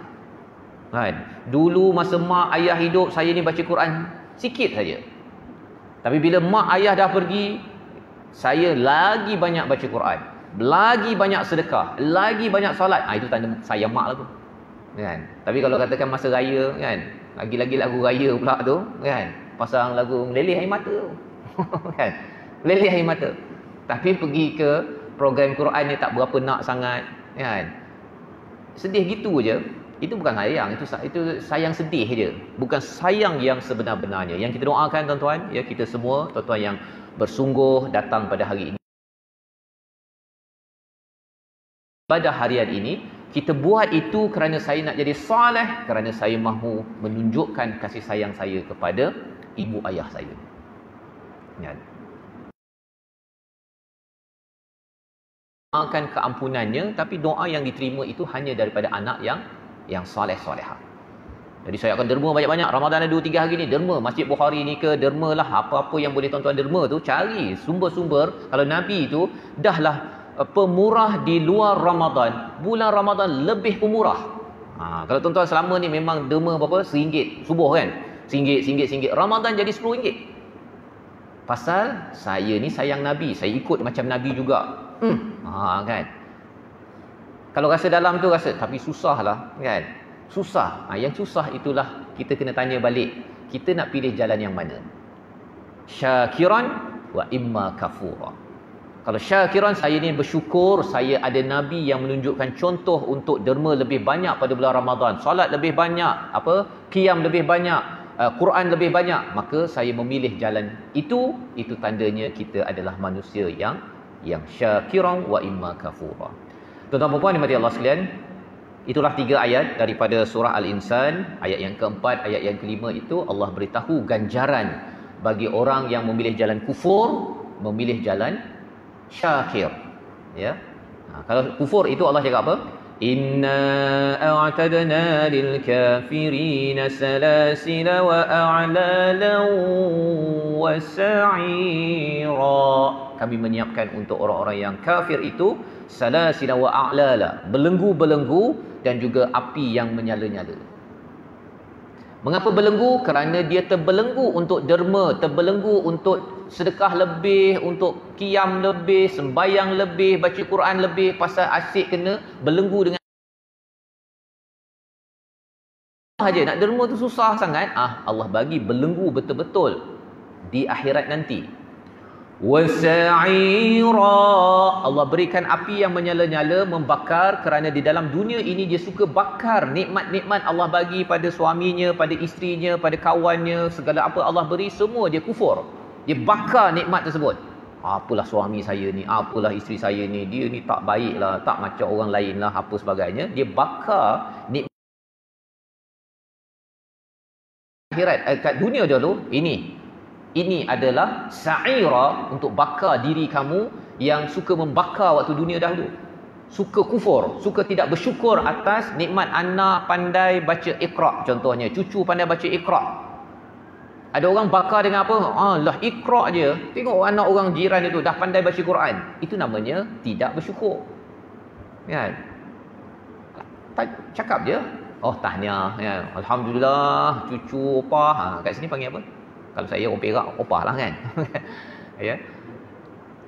Kan? Dulu masa mak ayah hidup, saya ni baca Quran sikit saja. Tapi bila mak ayah dah pergi, saya lagi banyak baca Quran, lagi banyak sedekah, lagi banyak solat. Itu tanda sayang mak lah tu. Kan? Tapi kalau katakan masa raya kan, lagi-lagi lagu raya pula tu kan, pasang lagu meleleh air mata tu. Kan? Meleleh air mata. Tapi pergi ke program Quran ni tak berapa nak sangat kan. Sedih gitu je. Itu bukan sayang, itu sayang sedih je. Bukan sayang yang sebenar-benarnya. Yang kita doakan tuan-tuan, ya, kita semua tuan-tuan yang bersungguh datang pada hari ini, pada harian ini, kita buat itu kerana saya nak jadi soleh, kerana saya mahu menunjukkan kasih sayang saya kepada ibu ayah saya. Ya. Doakan keampunannya, tapi doa yang diterima itu hanya daripada anak yang soleh-solehah. Jadi saya akan derma banyak-banyak. Ramadan ada 2-3 hari ni, derma Masjid Bukhari ni ke, derma lah apa-apa yang boleh tuan-tuan derma tu, cari sumber-sumber. Kalau Nabi tu dahlah pemurah di luar Ramadan, bulan Ramadan lebih pemurah. Kalau tuan-tuan selama ni memang derma berapa? RM1 subuh kan, RM1, Ramadan jadi RM10. Pasal saya ni sayang Nabi, saya ikut macam Nabi juga. Kan. Kalau rasa dalam tu rasa, tapi susah lah kan. Susah. Yang susah itulah kita kena tanya balik. Kita nak pilih jalan yang mana? Syakiran wa imma kafura. Kalau syakiran, saya ni bersyukur, saya ada Nabi yang menunjukkan contoh untuk derma lebih banyak pada bulan Ramadan, solat lebih banyak, qiyam lebih banyak, Quran lebih banyak, maka saya memilih jalan itu tandanya kita adalah manusia yang syakiran wa imma kafura. Tuan-tuan dan puan dimati Allah sekalian, itulah 3 ayat daripada surah Al-Insan. Ayat yang keempat, ayat yang kelima itu Allah beritahu ganjaran bagi orang yang memilih jalan kufur, memilih jalan syakir. Ya. Kalau kufur itu Allah cakap apa? Inna a'tadna lil kafirina salasila wa a'lalan wa sa'ira. Kami menyiapkan untuk orang-orang yang kafir itu salasila wa a'lala, belenggu-belenggu dan juga api yang menyala-nyala. Mengapa belenggu? Kerana dia terbelenggu untuk derma, terbelenggu untuk sedekah lebih, untuk qiyam lebih, sembayang lebih, baca Quran lebih, pasal asyik kena belenggu dengan saja. Nak derma tu susah sangat. Allah bagi belenggu betul-betul di akhirat nanti. Wasa'ira, Allah berikan api yang menyala-nyala, membakar, kerana di dalam dunia ini dia suka bakar nikmat-nikmat Allah bagi pada suaminya, pada isterinya, pada kawannya, segala apa Allah beri semua dia kufur. Dia bakar nikmat tersebut. Apalah suami saya ni, apalah isteri saya ni, dia ni tak baiklah, tak macam orang lain lah, apa sebagainya. Dia bakar nikmat akhirat kat dunia dulu. Ini adalah sa'ira, untuk bakar diri kamu yang suka membakar waktu dunia dahulu. Suka kufur, suka tidak bersyukur atas nikmat anak pandai baca Iqra contohnya, cucu pandai baca Iqra. Ada orang bakar dengan apa? Lah Iqra je. Tengok anak orang jiran itu dah pandai baca Quran. Itu namanya tidak bersyukur. Kan? Cakap je. Tahniah, ya. Alhamdulillah cucu opah. Kat sini panggil apa? Kalau saya orang Perak, opah lah kan. Ya.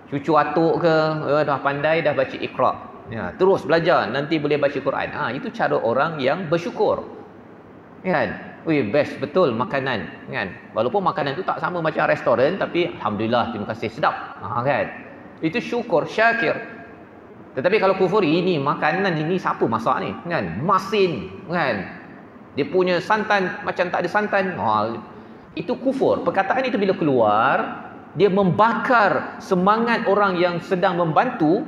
Cucu atuk ke, dah pandai dah baca Iqra. Ya, terus belajar, nanti boleh baca Quran. Itu cara orang yang bersyukur. Kan? Best betul makanan, kan? Walaupun makanan tu tak sama macam restoran, tapi alhamdulillah, terima kasih, sedap. Kan? Itu syukur, syakir. Tetapi kalau kufur, ini makanan ini siapa masak ni? Kan? Masin, kan? Dia punya santan macam tak ada santan. Itu kufur. Perkataan itu bila keluar, dia membakar semangat orang yang sedang membantu.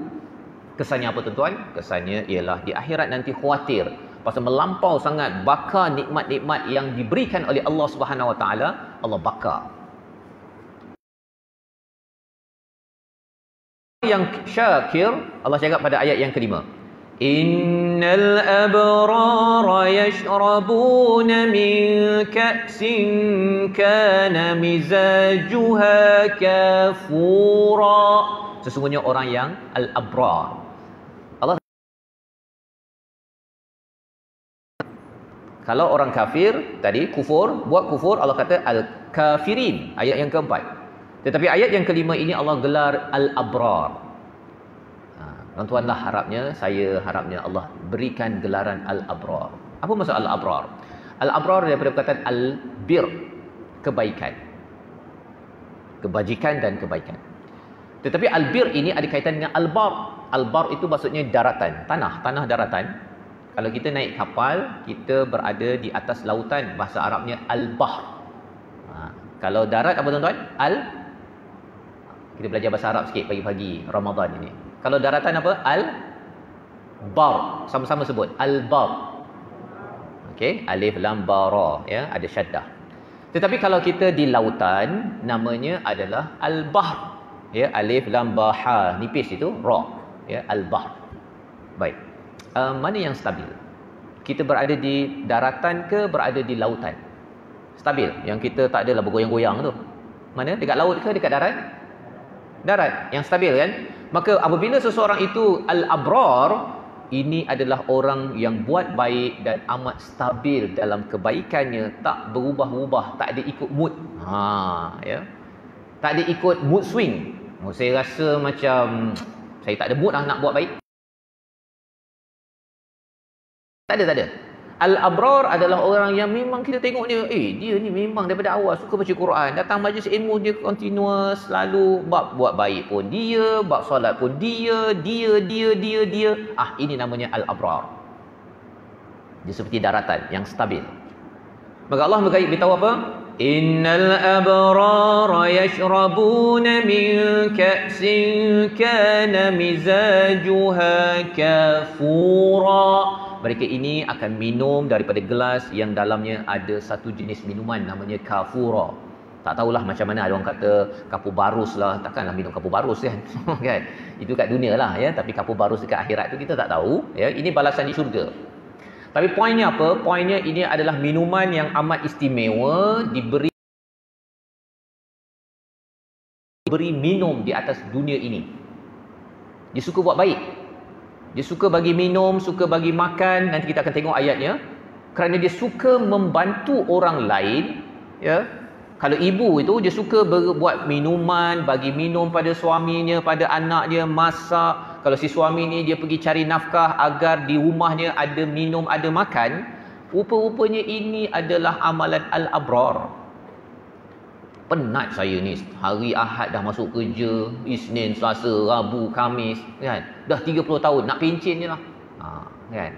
Kesannya apa tuan-tuan? Kesannya ialah di akhirat nanti khawatir pasal melampau sangat bakar nikmat-nikmat yang diberikan oleh Allah Subhanahu Wa Taala. Allah bakar. Yang syakir, Allah cakap pada ayat yang kelima, Innal abrara yashrabuna min ka'sin kana mizajuha kafura. Sesungguhnya orang yang al-abrar, Allah, kalau orang kafir tadi kufur, buat kufur, Allah kata al-kafirin, ayat yang keempat. Tetapi ayat yang kelima ini Allah gelar al-abrar. Tuan-tuanlah saya harapnya Allah berikan gelaran al-abrar. Apa maksud al-abrar? Al-abrar daripada perkataan al-bir, kebaikan, kebajikan dan kebaikan. Tetapi al-bir ini ada kaitan dengan al-bar. Al-bar itu maksudnya daratan, tanah daratan. Kalau kita naik kapal, kita berada di atas lautan, bahasa Arabnya al-bahr. Kalau darat apa tuan-tuan? Kita belajar bahasa Arab sikit pagi-pagi Ramadan ini. Kalau daratan apa? Al-bar. Sama-sama sebut. Al-bar. Okey, alif lam ba ra, ya, ada syaddah. Tetapi kalau kita di lautan, namanya adalah al-bahr. Ya, alif lam ba ha, nipis itu ra. Ya, al-bahr. Baik. Mana yang stabil? Kita berada di daratan ke berada di lautan? Stabil. Yang kita tak adalah bergoyang-goyang tu. Mana? Dekat laut ke dekat darat? Darat. Yang stabil kan? Maka apabila seseorang itu al-abrar, ini adalah orang yang buat baik dan amat stabil dalam kebaikannya, tak berubah-ubah, tak ada ikut mood. Ya. Tak ada ikut mood swing. Saya rasa macam saya tak ada mood lah nak buat baik. Tak ada. Al-abrar adalah orang yang memang kita tengok dia, dia ni memang daripada awal suka baca Quran, datang majlis ilmu dia continuous, selalu bab buat baik pun dia, bab solat pun dia. Ini namanya al-abrar. Dia seperti daratan yang stabil. Maka Allah beritahu apa? Innal abrara yashrabuna min ka'sin kana mizajuha kafura. Mereka ini akan minum daripada gelas yang dalamnya ada satu jenis minuman namanya kafura. Tak tahulah macam mana, ada orang kata kapur barus lah. Takkanlah minum kapur barus kan? Kan? Itu kat dunia lah ya. Tapi kapur barus dekat akhirat tu kita tak tahu. Ya. Ini balasan di syurga. Tapi poinnya apa? Poinnya ini adalah minuman yang amat istimewa, diberi minum di atas dunia ini. Dia suka buat baik. Dia suka bagi minum, suka bagi makan. Nanti kita akan tengok ayatnya. kerana dia suka membantu orang lain, ya. Kalau ibu itu dia suka buat minuman, bagi minum pada suaminya, pada anaknya, masak. Kalau si suami ni dia pergi cari nafkah agar di rumahnya ada minum, ada makan, rupa-rupanya ini adalah amalan al-abrar. Penat saya ni, hari Ahad dah masuk kerja, Isnin, Selasa, Rabu, Khamis, kan? Dah 30 tahun nak pencen je lah. Kan?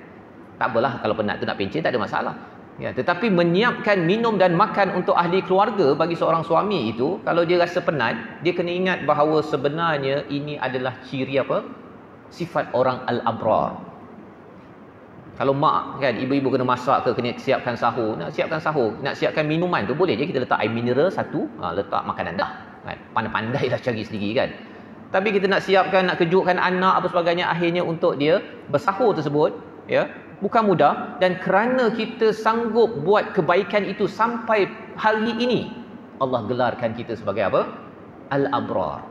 Tak apalah, kalau penat tu nak pencen tak ada masalah. Ya, tetapi menyiapkan minum dan makan untuk ahli keluarga bagi seorang suami itu, kalau dia rasa penat, dia kena ingat bahawa sebenarnya ini adalah ciri apa? Sifat orang al-abrar. Kalau mak kan, ibu-ibu kena masak ke, kena siapkan sahur, nak siapkan minuman tu boleh je kita letak air mineral satu, letak makanan dah. Kan? Pandai-pandailah cari sendiri kan. Tapi kita nak siapkan, nak kejutkan anak apa sebagainya, akhirnya untuk dia bersahur tersebut, ya, bukan mudah. Dan kerana kita sanggup buat kebaikan itu sampai hari ini, Allah gelarkan kita sebagai apa? Al-abrar.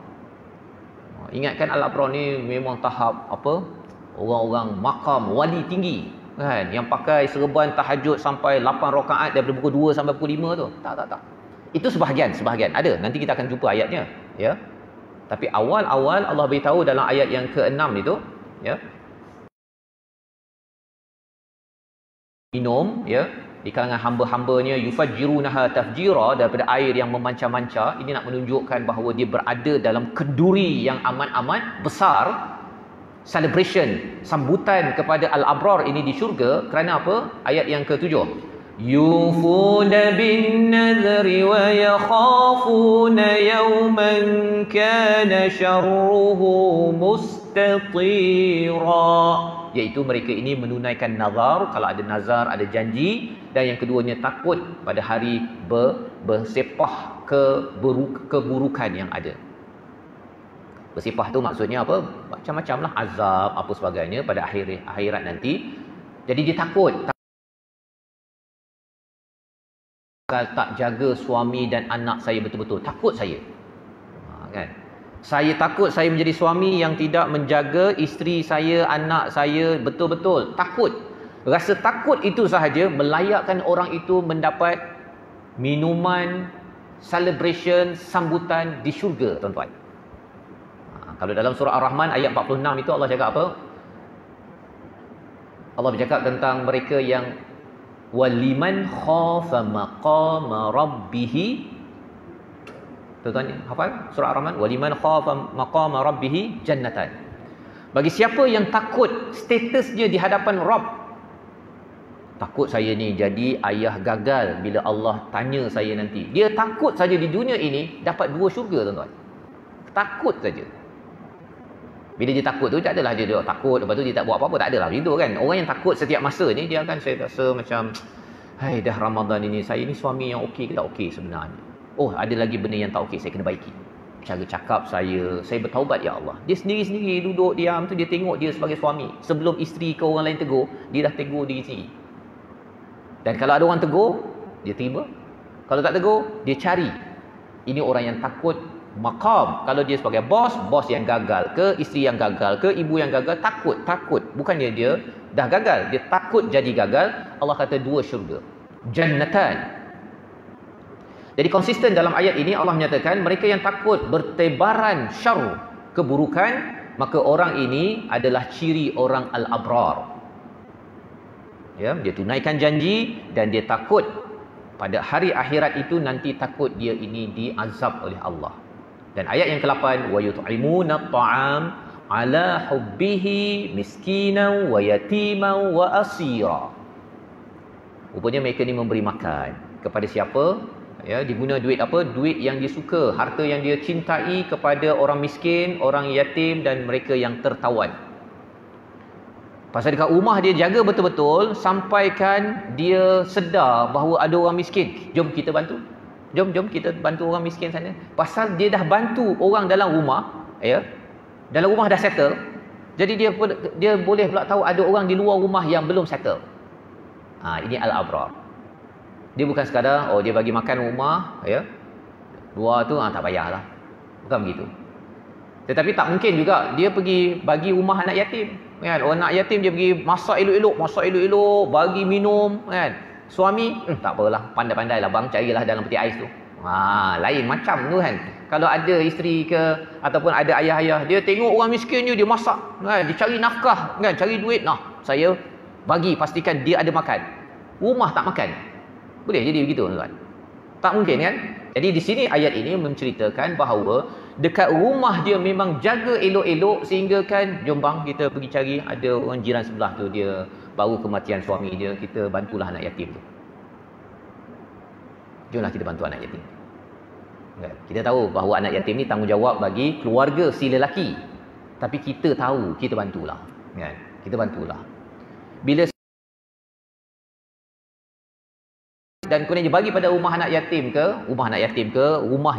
Ingatkan al-abrar ni memang tahap apa? Orang-orang makam wali tinggi kan, yang pakai serban tahajud sampai 8 rakaat daripada pukul 2 sampai pukul 5 tu. Tak. Itu sebahagian ada. Nanti kita akan jumpa ayatnya, ya. Tapi awal-awal Allah beritahu dalam ayat yang ke-6 itu, ya. Minum, ya, di kalangan hamba-hambanya, yufajjirunaha tafjira, daripada air yang memancar-mancar. Ini nak menunjukkan bahawa dia berada dalam kenduri yang amat-amat besar. Celebration, sambutan kepada al-abrar ini di syurga. Kerana apa? Ayat yang ke-7, yufuna bin nadhri wa yakhafuna yawman kana syarruhu mustatira, iaitu mereka ini menunaikan nazar, kalau ada nazar, ada janji. Dan yang keduanya takut pada hari bersepah keburukan yang ada. Bersepah tu maksudnya apa? Macam-macam lah, azab apa sebagainya pada akhirat nanti. Jadi dia takut tak jaga suami dan anak saya betul-betul. Takut saya, kan? Saya takut saya menjadi suami yang tidak menjaga isteri saya, anak saya betul-betul. Takut. Rasa takut itu sahaja melayakkan orang itu mendapat minuman, celebration, sambutan di syurga, tuan-tuan. Kalau dalam surah Ar-Rahman ayat 46 itu Allah cakap apa? Allah bercakap tentang mereka yang waliman khafa maqama rabbih. Tuan-tuan hafal surah Ar-Rahman? Waliman khafa maqama rabbih jannatan. Bagi siapa yang takut statusnya di hadapan Rabb. Takut saya ni jadi ayah gagal bila Allah tanya saya nanti. Dia takut saja di dunia ini dapat 2 syurga, tuan-tuan. Takut saja. Bila dia takut tu, tak adalah dia takut lepas tu dia tak buat apa-apa, tak adalah begitu kan. Orang yang takut setiap masa ni, dia akan, saya rasa macam, hai dah Ramadan ini, saya ni suami yang okey ke tak okey sebenarnya. Oh, ada lagi benda yang tak okey, saya kena baiki. Cara cakap saya bertaubat ya Allah. Dia sendiri-sendiri duduk diam tu, dia tengok dia sebagai suami. Sebelum isteri ke orang lain tegur, dia dah tegur diri sendiri. Dan kalau ada orang tegur, dia terima. Kalau tak tegur, dia cari. Ini orang yang takut maqam. Kalau dia sebagai bos yang gagal ke, isteri yang gagal ke, ibu yang gagal, takut. Bukannya dia dah gagal, dia takut jadi gagal. Allah kata 2 syurga, jannatan. Jadi konsisten dalam ayat ini Allah menyatakan mereka yang takut bertebaran syarr, keburukan, maka orang ini adalah ciri orang al-abrar. Ya, dia tunaikan janji dan dia takut pada hari akhirat itu nanti, takut dia ini diazab oleh Allah. Dan ayat yang ke-8, wa yut'imuna at-ta'am ala hubbihi miskinan wa yatiman wa asira. Rupanya mereka ni memberi makan kepada siapa? Ya, diguna duit apa? Duit yang dia suka, harta yang dia cintai kepada orang miskin, orang yatim dan mereka yang tertawan. Pasal dekat rumah dia jaga betul-betul sampaikan dia sedar bahawa ada orang miskin. Jom kita bantu. Jom kita bantu orang miskin sana. Pasal dia dah bantu orang dalam rumah, ya. Dalam rumah dah settle. Jadi dia boleh pula tahu ada orang di luar rumah yang belum settle. Ini al-abrar. Dia bukan sekadar dia bagi makan rumah, ya. Luar tu tak payahlah. Bukan begitu. Tetapi tak mungkin juga dia pergi bagi rumah anak yatim, kan? Orang anak yatim dia pergi masak elok-elok, bagi minum, kan? Suami, tak apalah, pandai-pandailah bang, carilah dalam peti ais tu. Lain macam tu kan. Kalau ada isteri ke ataupun ada ayah-ayah, dia tengok orang miskin dia masak, kan? Dia cari nafkah, kan? Cari duit, saya bagi, pastikan dia ada makan. Rumah tak makan. Boleh jadi begitu, tuan? Tak mungkin, kan? Jadi di sini ayat ini menceritakan bahawa dekat rumah dia memang jaga elok-elok, sehingga kan, jom bang kita pergi cari, ada orang jiran sebelah tu dia baru kematian suami dia, kita bantulah anak yatim tu. Jomlah kita bantu anak yatim. Kita tahu bahawa anak yatim ni tanggungjawab bagi keluarga si lelaki, tapi kita tahu, kita bantulah, kan? Kita bantulah. Bila dan kemudian dia bagi pada rumah anak yatim ke, rumah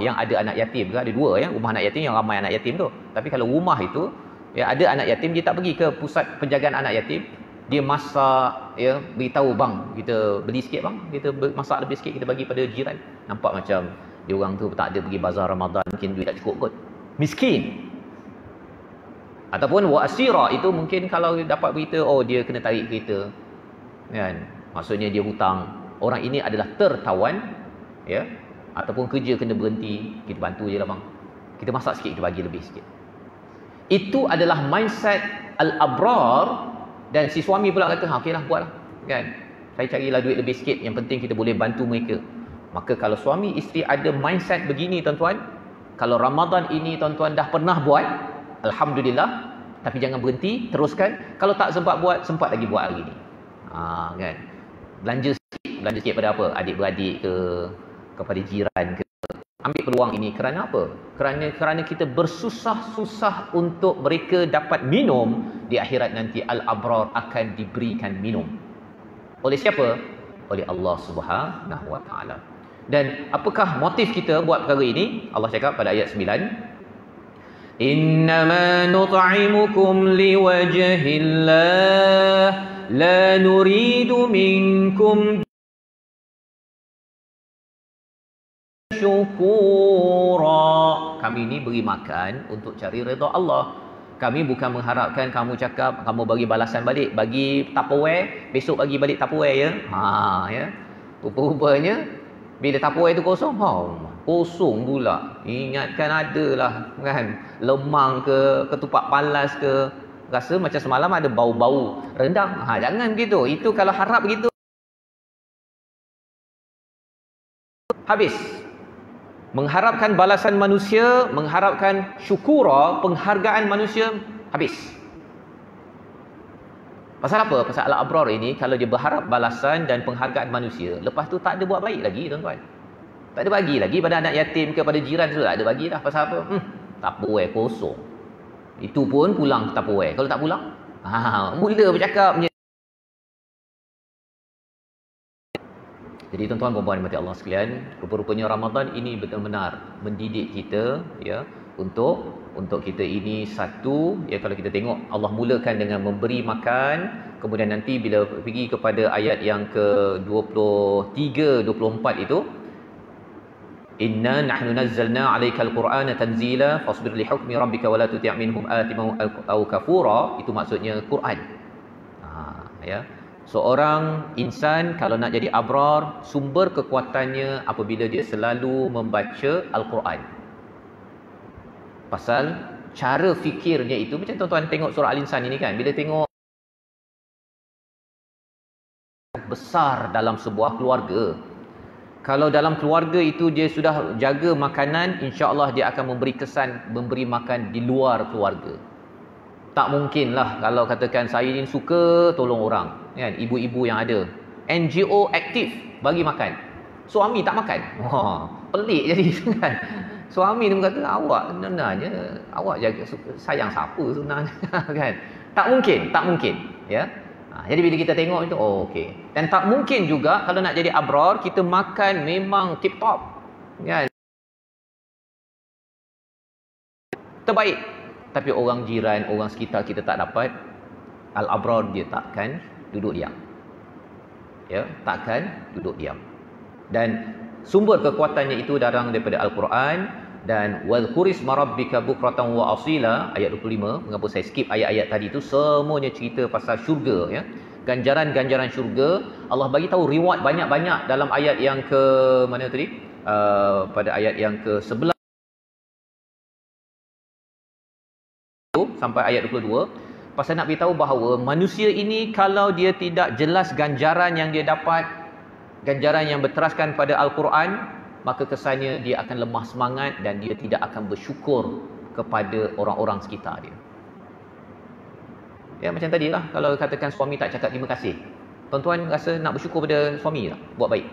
yang ada anak yatim ke, ada dua, ya, rumah anak yatim yang ramai anak yatim tu. Tapi kalau rumah itu ya ada anak yatim, dia tak pergi ke pusat penjagaan anak yatim, dia masak, ya, beritahu bang kita beli sikit bang, kita masak lebih sikit, kita bagi pada jiran. Nampak macam dia orang tu tak ada pergi bazar Ramadan, mungkin duit tak cukup kot, miskin. Ataupun wa asira, itu mungkin kalau dapat berita, dia kena tarik kereta, kan, maksudnya dia hutang. Orang ini adalah tertawan, ya, ataupun kerja kena berhenti, kita bantu je lah bang, kita masak sikit, kita bagi lebih sikit. Itu adalah mindset al-abrar. Dan si suami pula kata, okeylah, buatlah, kan, saya carilah duit lebih sikit, yang penting kita boleh bantu mereka. Maka kalau suami isteri ada mindset begini, tuan-tuan, kalau Ramadan ini tuan-tuan dah pernah buat, alhamdulillah, tapi jangan berhenti, teruskan. Kalau tak sempat buat, sempat lagi buat hari ni, kan, belanja sikit pada apa? Adik-beradik ke, kepada jiran ke. Ambil peluang ini. Kerana apa? Kerana kita bersusah-susah untuk mereka dapat minum. Di akhirat nanti al-abrar akan diberikan minum. Oleh siapa? Oleh Allah Subhanahu Wa Taala. Dan apakah motif kita buat perkara ini? Allah cakap pada ayat 9, innama nut'imukum liwajhillah la nuridu minkum syukura. Kami ini beri makan untuk cari redha Allah. Kami bukan mengharapkan kamu cakap, kamu bagi balasan balik, bagi Tupperware, besok bagi balik Tupperware, ya. Ya. Rupa-rupanya bila Tupperware itu kosong, kosong pula. Ingatkan adalah, kan, lemang ke, ketupat palas ke, rasa macam semalam ada bau-bau rendang. Jangan begitu. Itu kalau harap begitu, habis. Mengharapkan balasan manusia, mengharapkan syukura, penghargaan manusia, habis. Pasal apa? Pasal al-abrar ini, kalau dia berharap balasan dan penghargaan manusia, lepas tu tak ada buat baik lagi, tuan-tuan. Tak ada bagi lagi pada anak yatim, kepada jiran tu tak ada bagi dah. Pasal apa? Tupperware kosong. Itu pun pulang Tupperware. Kalau tak pulang, mula bercakap. Jadi tuan-tuan, puan-puan dimati Allah sekalian, rupa-rupanya Ramadan ini benar-benar mendidik kita, ya, untuk kita ini satu, ya, kalau kita tengok Allah mulakan dengan memberi makan, kemudian nanti bila pergi kepada ayat yang ke-23 24 itu, inna nahnu nazzalna 'alaikal qur'ana tanzila fasbir li hukmi rabbika wa la tuti' minhum athiman aw kafura. Itu maksudnya Quran. Ya. Seorang insan kalau nak jadi abrar, sumber kekuatannya apabila dia selalu membaca Al-Quran. Pasal cara fikirnya itu, macam tuan-tuan tengok surah Al-Insan ini, kan, bila tengok besar dalam sebuah keluarga, kalau dalam keluarga itu dia sudah jaga makanan, insya-Allah dia akan memberi kesan memberi makan di luar keluarga. Tak mungkinlah kalau katakan saya ni suka tolong orang, kan, ibu-ibu yang ada NGO aktif bagi makan, suami tak makan. Pelik jadi, kan. Suami dia kata, awak sebenarnya awak jaga sayang siapa sebenarnya, kan. Tak mungkin, ya. Jadi bila kita tengok itu, okey. Dan tak mungkin juga kalau nak jadi abrar kita makan memang tip top, kan, terbaik, tapi orang jiran, orang sekitar kita tak dapat, al-abrar dia takkan duduk diam. Ya, takkan duduk diam. Dan sumber kekuatannya itu datang daripada Al-Quran, Dan wadhkuris marabbika bukratan wa asila, ayat 25. Mengapa saya skip ayat-ayat tadi tu? Semuanya cerita pasal syurga, ya. Ganjaran-ganjaran syurga. Allah bagi tahu reward banyak-banyak dalam ayat yang ke mana tadi? Pada ayat yang ke-11 sampai ayat 22, pasal nak beritahu bahawa manusia ini kalau dia tidak jelas ganjaran yang dia dapat, ganjaran yang berteraskan pada Al-Quran, maka kesannya dia akan lemah semangat dan dia tidak akan bersyukur kepada orang-orang sekitar dia. Ya, macam tadi lah, kalau katakan suami tak cakap terima kasih, tuan-tuan rasa nak bersyukur pada suami tak? Buat baik.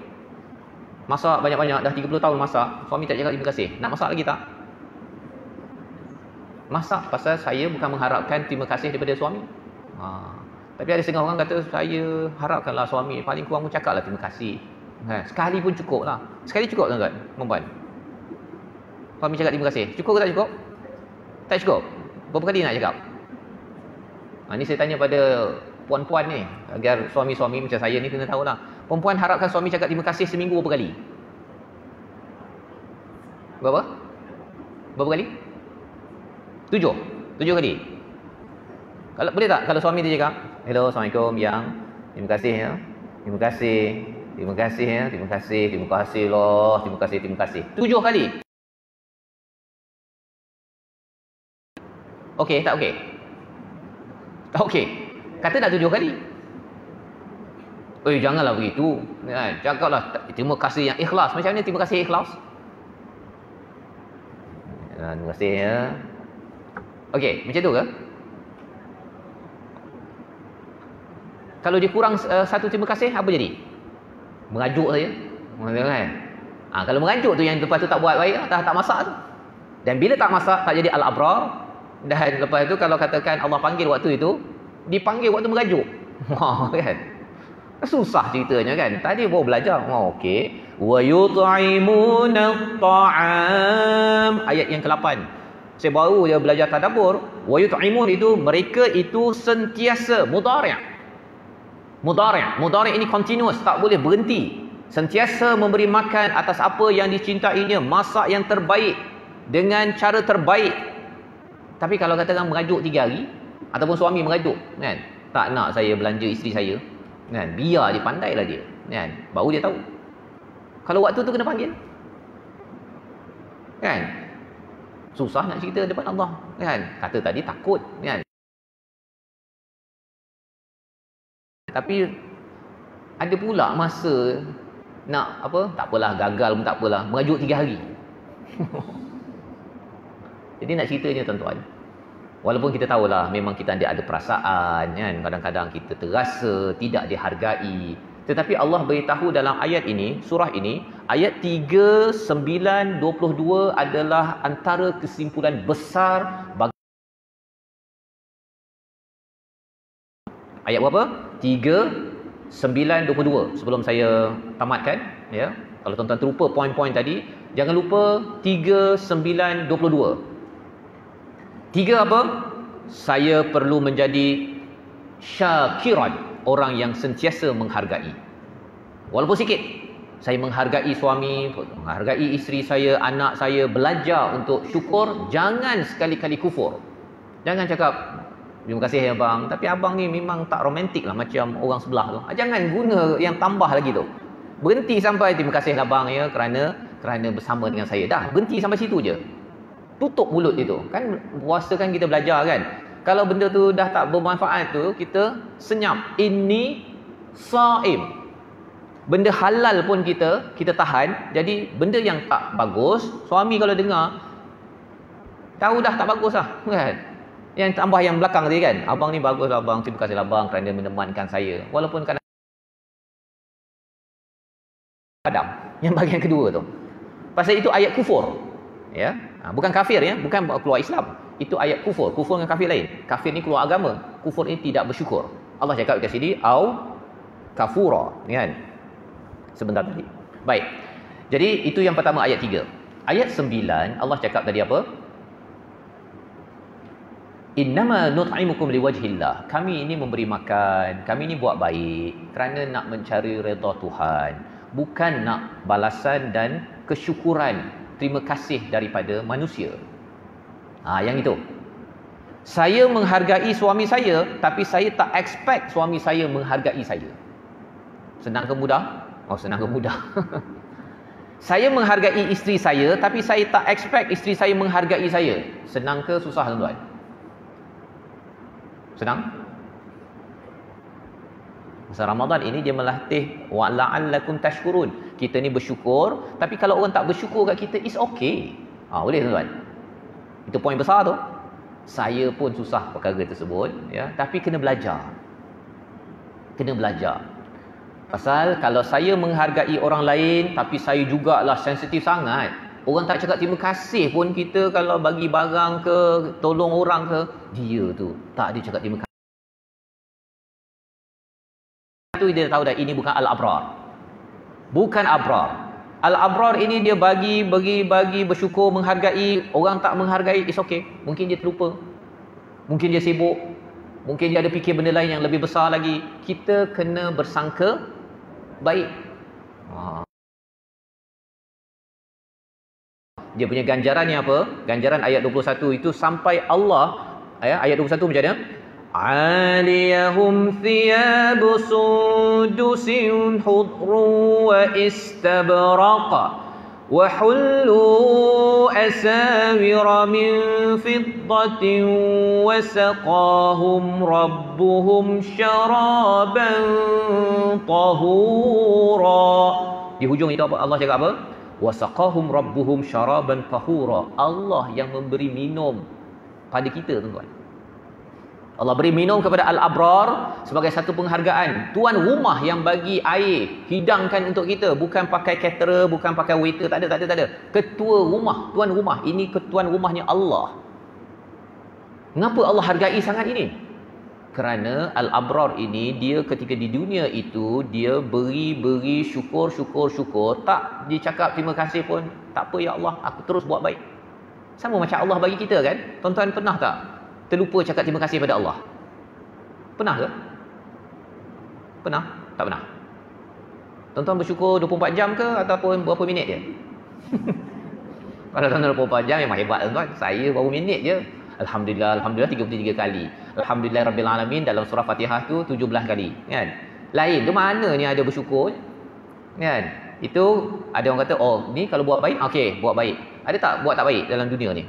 Masak banyak-banyak, dah 30 tahun masak, suami tak cakap terima kasih, nak masak lagi tak? Masak pasal saya bukan mengharapkan terima kasih daripada suami. Tapi ada setengah orang kata, saya harapkanlah suami paling kurang pun cakaplah terima kasih. Sekali pun cukup lah. Sekali cukup tak kan, perempuan? Suami cakap terima kasih, cukup ke tak cukup? Tak cukup? Berapa kali nak cakap? Ni saya tanya pada puan-puan ni, agar suami-suami macam saya ni kena tahulah. Perempuan harapkan suami cakap terima kasih seminggu berapa kali? Berapa? Berapa kali? 7 kali. Kalau boleh tak kalau suami dia cakap, hello, assalamualaikum yang, terima kasih ya, terima kasih, terima kasih ya, terima kasih, terima kasih loh, terima kasih, terima kasih, 7 kali. Okey tak okey? Tak okey. Kata tak 7 kali. Janganlah begitu, kan? Cakaplah terima kasih yang ikhlas. Macam mana terima kasih ikhlas? Terima kasih ya. Okey, macam tu ke? Kalau dia kurang satu terima kasih, apa jadi? Mengajuk saja. Kan? Kalau mengajuk tu yang lepas tu tak buat baik, tak masak tu. Dan bila tak masak, tak jadi al-abrar. Dan lepas tu kalau katakan Allah panggil waktu itu, dipanggil waktu mengajuk. Kan? Susah ceritanya kan. Tadi baru belajar. Okey. Wa yut'imuna at'am. Ayat yang ke-8. Saya baru je belajar tadabbur. Wa yut'imun itu mereka itu sentiasa mudhari'. Mudhari' ini continuous, tak boleh berhenti. Sentiasa memberi makan atas apa yang dicintainya, masak yang terbaik dengan cara terbaik. Tapi kalau katakan mengajuk 3 hari ataupun suami mengajuk, kan? Tak nak saya belanja isteri saya, kan? Biar dia, pandailah dia, kan? Baru dia tahu. Kalau waktu tu kena panggil, kan? Susah nak cerita depan Allah, kan? Kata tadi takut, kan? Tapi ada pula masa nak apa? Tak apalah, gagal pun tak apalah, mengajuk 3 hari. Jadi nak ceritanya tuan-tuan, walaupun kita tahulah memang kita ada perasaan, kan? Kadang-kadang kita terasa tidak dihargai, tetapi Allah beritahu dalam ayat ini, surah ini, ayat 3, 9, 22 adalah antara kesimpulan besar ayat berapa? 3, 9, 22. Sebelum saya tamatkan, ya. Kalau tuan-tuan terlupa poin-poin tadi, jangan lupa 3, 9, 22. 3 apa? Saya perlu menjadi syakiran, orang yang sentiasa menghargai. Walaupun sikit, saya menghargai suami, menghargai isteri saya, anak saya, belajar untuk syukur. Jangan sekali-kali kufur. Jangan cakap terima kasih ya abang, tapi abang ni memang tak romantik lah macam orang sebelah tu. Jangan guna yang tambah lagi tu. Berhenti sampai terima kasih lah abang ya kerana bersama dengan saya. Dah, berhenti sampai situ je. Tutup mulut itu. Kan puasa kan kita belajar kan. Kalau benda tu dah tak bermanfaat tu, kita senyap. Ini saim. Benda halal pun kita tahan. Jadi benda yang tak bagus, suami kalau dengar, tahu dah tak bagus lah, kan? Yang tambah yang belakang tadi kan, abang ni bagus lah abang, terima kasih lah abang kerana menemankan saya. Walaupun kadang Adam, yang bahagian kedua tu. Pasal itu ayat kufur. Ya, bukan kafir ya, bukan keluar Islam. Itu ayat kufur. Kufur dengan kafir lain. Kafir ni keluar agama. Kufur ni tidak bersyukur. Allah cakap kat sini au kafura, kan? Sebentar tadi. Baik. Jadi itu yang pertama ayat 3. Ayat 9 Allah cakap tadi apa? Innama nut'imukum liwajhillah. Kami ini memberi makan, kami ini buat baik kerana nak mencari redha Tuhan, bukan nak balasan dan kesyukuran terima kasih daripada manusia. Yang itu. Saya menghargai suami saya, tapi saya tak expect suami saya menghargai saya. Senang ke mudah? Senang ke mudah. Saya menghargai isteri saya, tapi saya tak expect isteri saya menghargai saya. Senang ke susah, tuan-tuan? Senang? Masa Ramadan ini dia melatih wa la'allakum tashkurun. Kita ni bersyukur, tapi kalau orang tak bersyukur kat kita, it's okay. Boleh, tuan-tuan? Itu poin besar tu. Saya pun susah perkara tersebut, ya, tapi kena belajar. Kena belajar. Pasal kalau saya menghargai orang lain, tapi saya jugalah sensitif sangat. Orang tak cakap terima kasih pun kita kalau bagi barang ke, tolong orang ke, dia tu tak dia cakap terima kasih. Itu dia tahu dah, ini bukan al-abrar. Bukan abrar. Al-abrar ini dia bagi, bersyukur, menghargai. Orang tak menghargai, it's okay. Mungkin dia terlupa. Mungkin dia sibuk. Mungkin dia ada fikir benda lain yang lebih besar lagi. Kita kena bersangka baik. Dia punya ganjaran ni apa? Ganjaran ayat 21 itu sampai Allah, ayat 21 macam mana? عَالِيَهُمْ ثِيَابُ سُنْدُسٍ خُضْرٌ وَإِسْتَبْرَقٍ وَحُلُّوا أَسَاوِرَ مِنْ فِضَّةٍ وَسَقَاهُمْ رَبُّهُمْ شَرَابًا طَهُورًا. Di hujung itu apa? Allah cakap apa? وَسَقَاهُمْ رَبُّهُمْ شَرَابًا طَهُورًا. Allah yang memberi minum pada kita, tuan-tuan. Allah beri minum kepada al-abrar sebagai satu penghargaan. Tuan rumah yang bagi air, hidangkan untuk kita, bukan pakai caterer, bukan pakai waiter, tak ada. Ketua rumah, tuan rumah, ini ketuan rumahnya Allah. Mengapa Allah hargai sangat ini? Kerana al-abrar ini dia ketika di dunia itu dia beri syukur, tak dicakap terima kasih pun, tak apa ya Allah, aku terus buat baik. Sama macam Allah bagi kita kan? Tuan-tuan pernah tak terlupa cakap terima kasih pada Allah? Pernah ke? Pernah? Tak pernah? Tuan-tuan bersyukur 24 jam ke ataupun berapa minit je? Kalau tuan-tuan 24 jam memang hebat, tuan-tuan. Saya berapa minit je. Alhamdulillah 33 kali. Alhamdulillah Rabbil Alamin dalam surah Fatihah tu 17 kali, kan? Lain tu mana ni ada bersyukur, kan? Itu ada orang kata, ni kalau buat baik, okey, buat baik. Ada tak buat tak baik dalam dunia ni?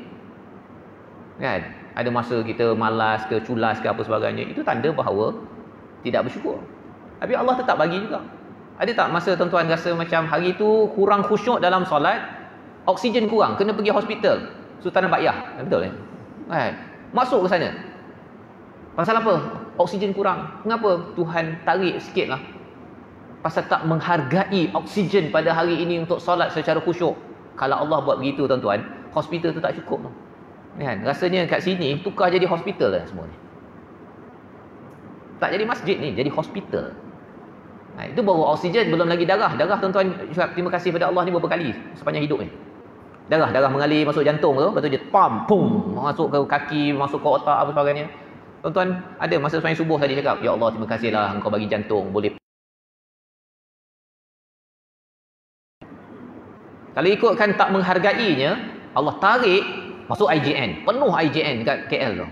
Kan? Ada masa kita malas ke, culas ke, apa sebagainya. Itu tanda bahawa tidak bersyukur. Tapi Allah tetap bagi juga. Ada tak masa tuan-tuan rasa macam hari tu kurang khusyuk dalam solat, oksigen kurang, kena pergi hospital, Sultan Bakyah, betul kan? Masuk ke sana. Pasal apa? Oksigen kurang. Kenapa? Tuhan tarik sikit lah. Pasal tak menghargai oksigen pada hari ini untuk solat secara khusyuk. Kalau Allah buat begitu, tuan-tuan, hospital tu tak cukup tu. Kan? Rasanya kat sini tukar jadi hospital lah semua ni. Tak jadi masjid ni, jadi hospital. Itu baru oksigen, belum lagi darah. Darah, tuan-tuan, terima kasih pada Allah ni berapa kali sepanjang hidup ni. Darah mengalir masuk jantung tu, lepas tu dia pum, masuk ke kaki, masuk ke otak, apa sebagainya. Tuan-tuan, ada masa sepanjang subuh tadi cakap, ya Allah terima kasihlah engkau bagi jantung boleh. Kalau ikutkan tak menghargainya, Allah tarik masuk IJN, penuh IJN dekat KL tu,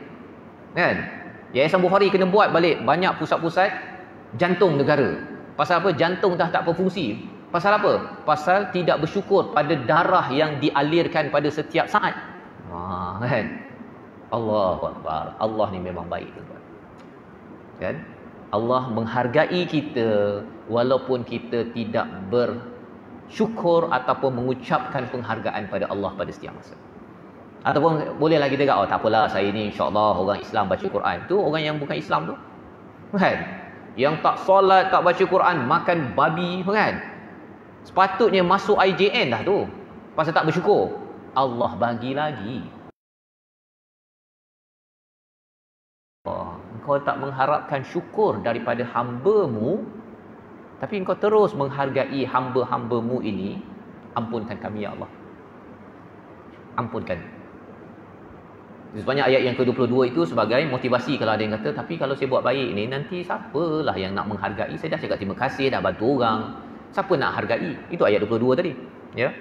kan? Yayasan Bukhari kena buat balik banyak pusat-pusat jantung negara. Pasal apa? Jantung dah tak berfungsi. Pasal apa? Pasal tidak bersyukur pada darah yang dialirkan pada setiap saat. Kan? Allahu Akbar. Allah ni memang baik, tuan-tuan. Kan? Allah menghargai kita walaupun kita tidak bersyukur ataupun mengucapkan penghargaan pada Allah pada setiap masa. Ataupun bolehlah kita kata, tak apalah, saya ni insya-Allah orang Islam baca Quran. Tu orang yang bukan Islam tu, kan? Yang tak solat, tak baca Quran, makan babi, kan? Sepatutnya masuk IJN dah tu. Pasal tak bersyukur. Allah bagi lagi. Engkau tak mengharapkan syukur daripada hamba-Mu, tapi engkau terus menghargai hamba-hamba-Mu ini. Ampunkan kami ya Allah. Ampunkan. Sebanyak ayat yang ke-22 itu sebagai motivasi kalau ada yang kata, tapi kalau saya buat baik ni, nanti siapalah yang nak menghargai? Saya dah cakap terima kasih, dah bantu orang. Siapa nak hargai? Itu ayat 22 tadi. Ya.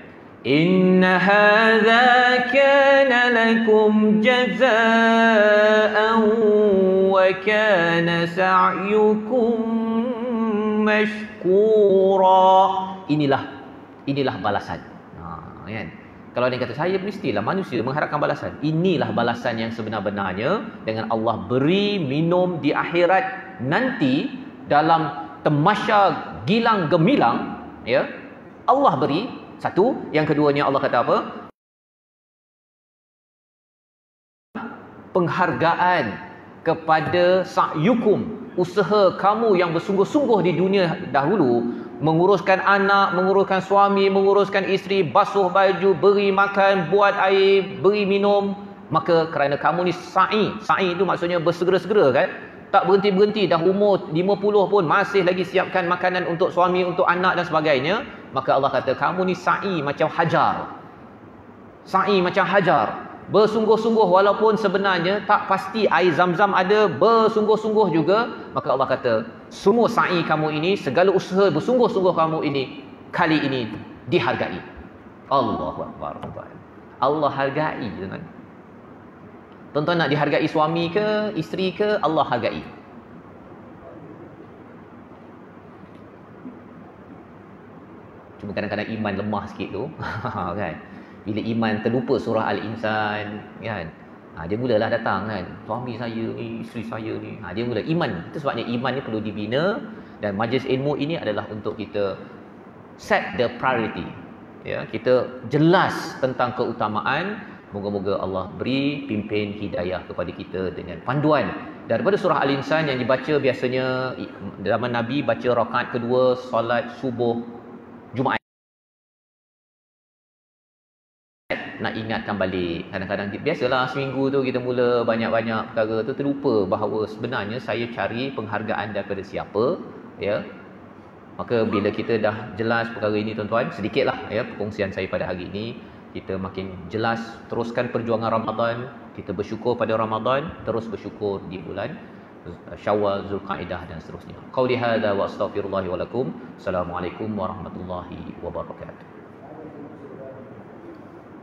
Inna hadza kana lakum jazaa'an wa kana sa'yukum mashkura. Inilah balasan. Kan? Kalau dia kata saya mestilah manusia mengharapkan balasan. Inilah balasan yang sebenar-benarnya dengan Allah beri minum di akhirat nanti dalam temasya gilang gemilang, ya. Allah beri satu, yang keduanya Allah kata apa? Penghargaan kepada sa'yukum, usaha kamu yang bersungguh-sungguh di dunia dahulu, menguruskan anak, menguruskan suami, menguruskan isteri, basuh baju, beri makan, buat air, beri minum. Maka kerana kamu ni sa'i itu maksudnya bersegera-segera, kan? Tak berhenti-berhenti, dah umur 50 pun masih lagi siapkan makanan untuk suami, untuk anak dan sebagainya. Maka Allah kata kamu ni sa'i macam hajar. Sa'i macam hajar, bersungguh-sungguh walaupun sebenarnya tak pasti air zam-zam ada, bersungguh-sungguh juga. Maka Allah kata semua sa'i kamu ini, segala usaha bersungguh-sungguh kamu ini, kali ini dihargai. Allahu Akbar. Allah hargai, tuan-tuan. Tuan-tuan nak dihargai suami ke, isteri ke, Allah hargai. Cuma kadang-kadang iman lemah sikit tu kan. Bila iman terlupa surah Al-Insan, kan, dia mulalah datang, kan, suami saya ni, isteri saya ni, dia mula iman. Itu sebabnya iman ni perlu dibina, dan majlis ilmu ini adalah untuk kita set the priority, ya. Kita jelas tentang keutamaan. Moga-moga Allah beri pimpin hidayah kepada kita dengan panduan daripada surah Al-Insan yang dibaca biasanya zaman Nabi, baca rakaat kedua solat subuh Jumaat. Nak ingatkan balik, kadang-kadang biasalah seminggu tu kita mula banyak-banyak perkara tu, terlupa bahawa sebenarnya saya cari penghargaan daripada siapa, ya. Maka bila kita dah jelas perkara ini, tuan-tuan, sedikitlah ya perkongsian saya pada hari ini, kita makin jelas teruskan perjuangan Ramadan, kita bersyukur pada Ramadan, terus bersyukur di bulan Syawal, Zulqa'dah dan seterusnya. Qauli hadza wa astaghfirullah wa lakum. Assalamualaikum warahmatullahi wabarakatuh.